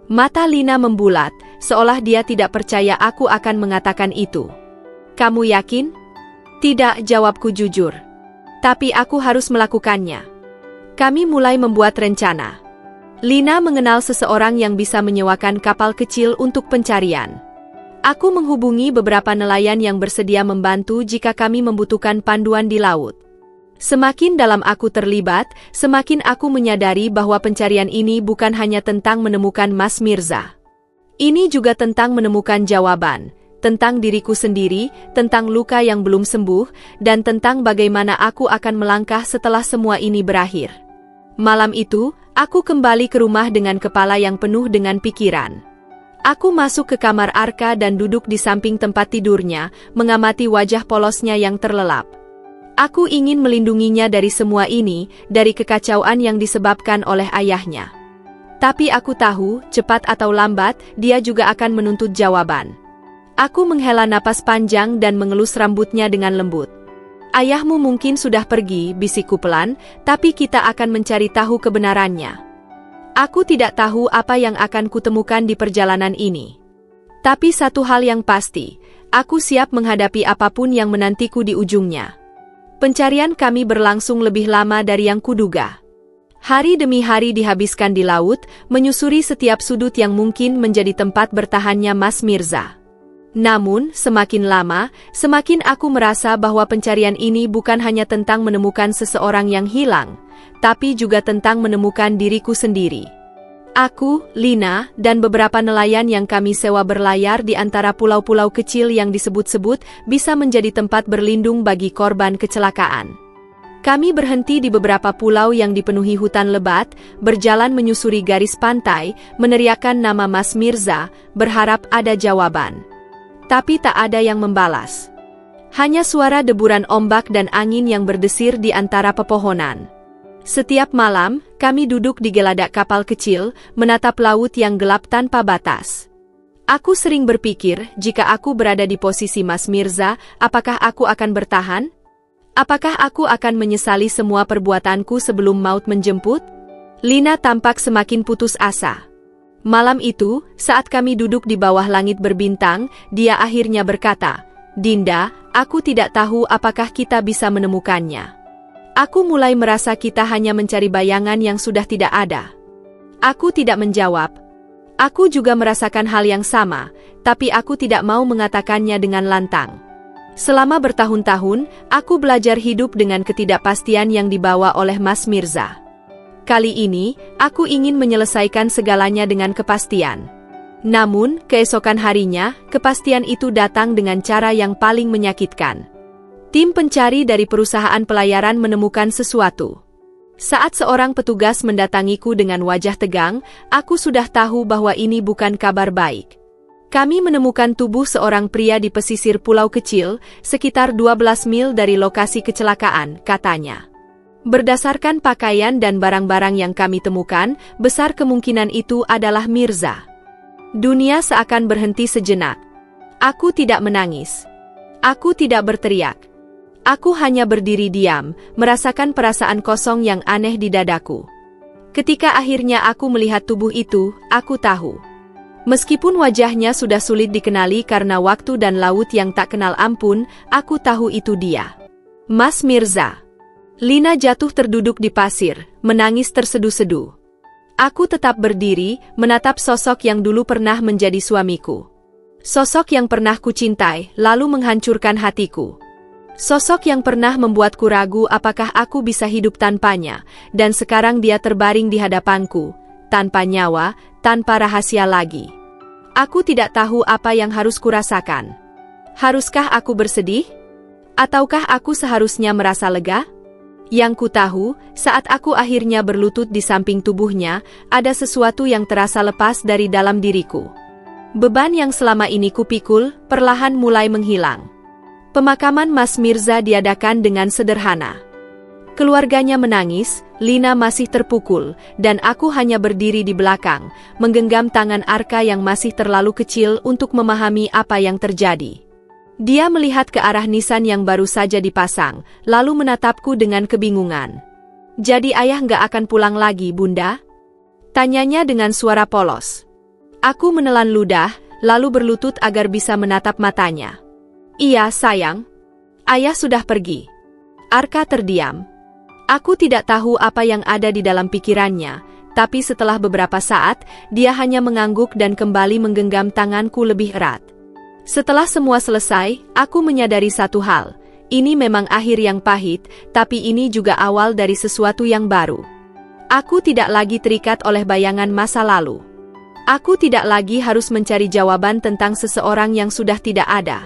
Mata Lina membulat, seolah dia tidak percaya aku akan mengatakan itu. Kamu yakin? Tidak, jawabku jujur. Tapi aku harus melakukannya. Kami mulai membuat rencana. Lina mengenal seseorang yang bisa menyewakan kapal kecil untuk pencarian. Aku menghubungi beberapa nelayan yang bersedia membantu jika kami membutuhkan panduan di laut. Semakin dalam aku terlibat, semakin aku menyadari bahwa pencarian ini bukan hanya tentang menemukan Mas Mirza. Ini juga tentang menemukan jawaban, tentang diriku sendiri, tentang luka yang belum sembuh, dan tentang bagaimana aku akan melangkah setelah semua ini berakhir. Malam itu, aku kembali ke rumah dengan kepala yang penuh dengan pikiran. Aku masuk ke kamar Arka dan duduk di samping tempat tidurnya, mengamati wajah polosnya yang terlelap. Aku ingin melindunginya dari semua ini, dari kekacauan yang disebabkan oleh ayahnya. Tapi aku tahu, cepat atau lambat, dia juga akan menuntut jawaban. Aku menghela napas panjang dan mengelus rambutnya dengan lembut. Ayahmu mungkin sudah pergi, bisikku pelan, tapi kita akan mencari tahu kebenarannya. Aku tidak tahu apa yang akan kutemukan di perjalanan ini. Tapi satu hal yang pasti, aku siap menghadapi apapun yang menantiku di ujungnya. Pencarian kami berlangsung lebih lama dari yang kuduga. Hari demi hari dihabiskan di laut, menyusuri setiap sudut yang mungkin menjadi tempat bertahannya Mas Mirza. Namun, semakin lama, semakin aku merasa bahwa pencarian ini bukan hanya tentang menemukan seseorang yang hilang, tapi juga tentang menemukan diriku sendiri. Aku, Lina, dan beberapa nelayan yang kami sewa berlayar di antara pulau-pulau kecil yang disebut-sebut bisa menjadi tempat berlindung bagi korban kecelakaan. Kami berhenti di beberapa pulau yang dipenuhi hutan lebat, berjalan menyusuri garis pantai, meneriakkan nama Mas Mirza, berharap ada jawaban. Tapi tak ada yang membalas. Hanya suara deburan ombak dan angin yang berdesir di antara pepohonan. Setiap malam, kami duduk di geladak kapal kecil, menatap laut yang gelap tanpa batas. Aku sering berpikir, jika aku berada di posisi Mas Mirza, apakah aku akan bertahan? Apakah aku akan menyesali semua perbuatanku sebelum maut menjemput? Lina tampak semakin putus asa. Malam itu, saat kami duduk di bawah langit berbintang, dia akhirnya berkata, "Dinda, aku tidak tahu apakah kita bisa menemukannya. Aku mulai merasa kita hanya mencari bayangan yang sudah tidak ada." Aku tidak menjawab. Aku juga merasakan hal yang sama, tapi aku tidak mau mengatakannya dengan lantang. Selama bertahun-tahun, aku belajar hidup dengan ketidakpastian yang dibawa oleh Mas Mirza. Kali ini, aku ingin menyelesaikan segalanya dengan kepastian. Namun, keesokan harinya, kepastian itu datang dengan cara yang paling menyakitkan. Tim pencari dari perusahaan pelayaran menemukan sesuatu. Saat seorang petugas mendatangiku dengan wajah tegang, aku sudah tahu bahwa ini bukan kabar baik. Kami menemukan tubuh seorang pria di pesisir pulau kecil, sekitar 12 mil dari lokasi kecelakaan, katanya. Berdasarkan pakaian dan barang-barang yang kami temukan, besar kemungkinan itu adalah Mirza. Dunia seakan berhenti sejenak. Aku tidak menangis. Aku tidak berteriak. Aku hanya berdiri diam, merasakan perasaan kosong yang aneh di dadaku. Ketika akhirnya aku melihat tubuh itu, aku tahu. Meskipun wajahnya sudah sulit dikenali karena waktu dan laut yang tak kenal ampun, aku tahu itu dia. Mas Mirza. Lina jatuh terduduk di pasir, menangis terseduh-seduh. Aku tetap berdiri, menatap sosok yang dulu pernah menjadi suamiku. Sosok yang pernah kucintai, lalu menghancurkan hatiku. Sosok yang pernah membuatku ragu apakah aku bisa hidup tanpanya, dan sekarang dia terbaring di hadapanku, tanpa nyawa, tanpa rahasia lagi. Aku tidak tahu apa yang harus kurasakan. Haruskah aku bersedih? Ataukah aku seharusnya merasa lega? Yang ku tahu, saat aku akhirnya berlutut di samping tubuhnya, ada sesuatu yang terasa lepas dari dalam diriku. Beban yang selama ini kupikul, perlahan mulai menghilang. Pemakaman Mas Mirza diadakan dengan sederhana. Keluarganya menangis, Lina masih terpukul, dan aku hanya berdiri di belakang, menggenggam tangan Arka yang masih terlalu kecil untuk memahami apa yang terjadi. Dia melihat ke arah nisan yang baru saja dipasang, lalu menatapku dengan kebingungan. "Jadi ayah nggak akan pulang lagi, Bunda?" Tanyanya dengan suara polos. Aku menelan ludah, lalu berlutut agar bisa menatap matanya. "Iya, sayang. Ayah sudah pergi." Arka terdiam. Aku tidak tahu apa yang ada di dalam pikirannya, tapi setelah beberapa saat, dia hanya mengangguk dan kembali menggenggam tanganku lebih erat. Setelah semua selesai, aku menyadari satu hal. Ini memang akhir yang pahit, tapi ini juga awal dari sesuatu yang baru. Aku tidak lagi terikat oleh bayangan masa lalu. Aku tidak lagi harus mencari jawaban tentang seseorang yang sudah tidak ada.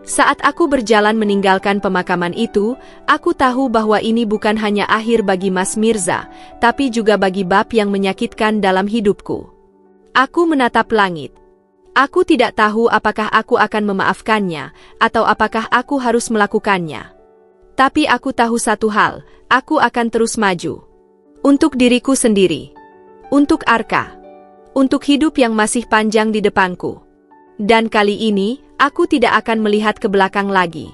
Saat aku berjalan meninggalkan pemakaman itu, aku tahu bahwa ini bukan hanya akhir bagi Mas Mirza, tapi juga bagi bab yang menyakitkan dalam hidupku. Aku menatap langit. Aku tidak tahu apakah aku akan memaafkannya, atau apakah aku harus melakukannya. Tapi aku tahu satu hal, aku akan terus maju. Untuk diriku sendiri. Untuk Arka. Untuk hidup yang masih panjang di depanku. Dan kali ini, aku tidak akan melihat ke belakang lagi.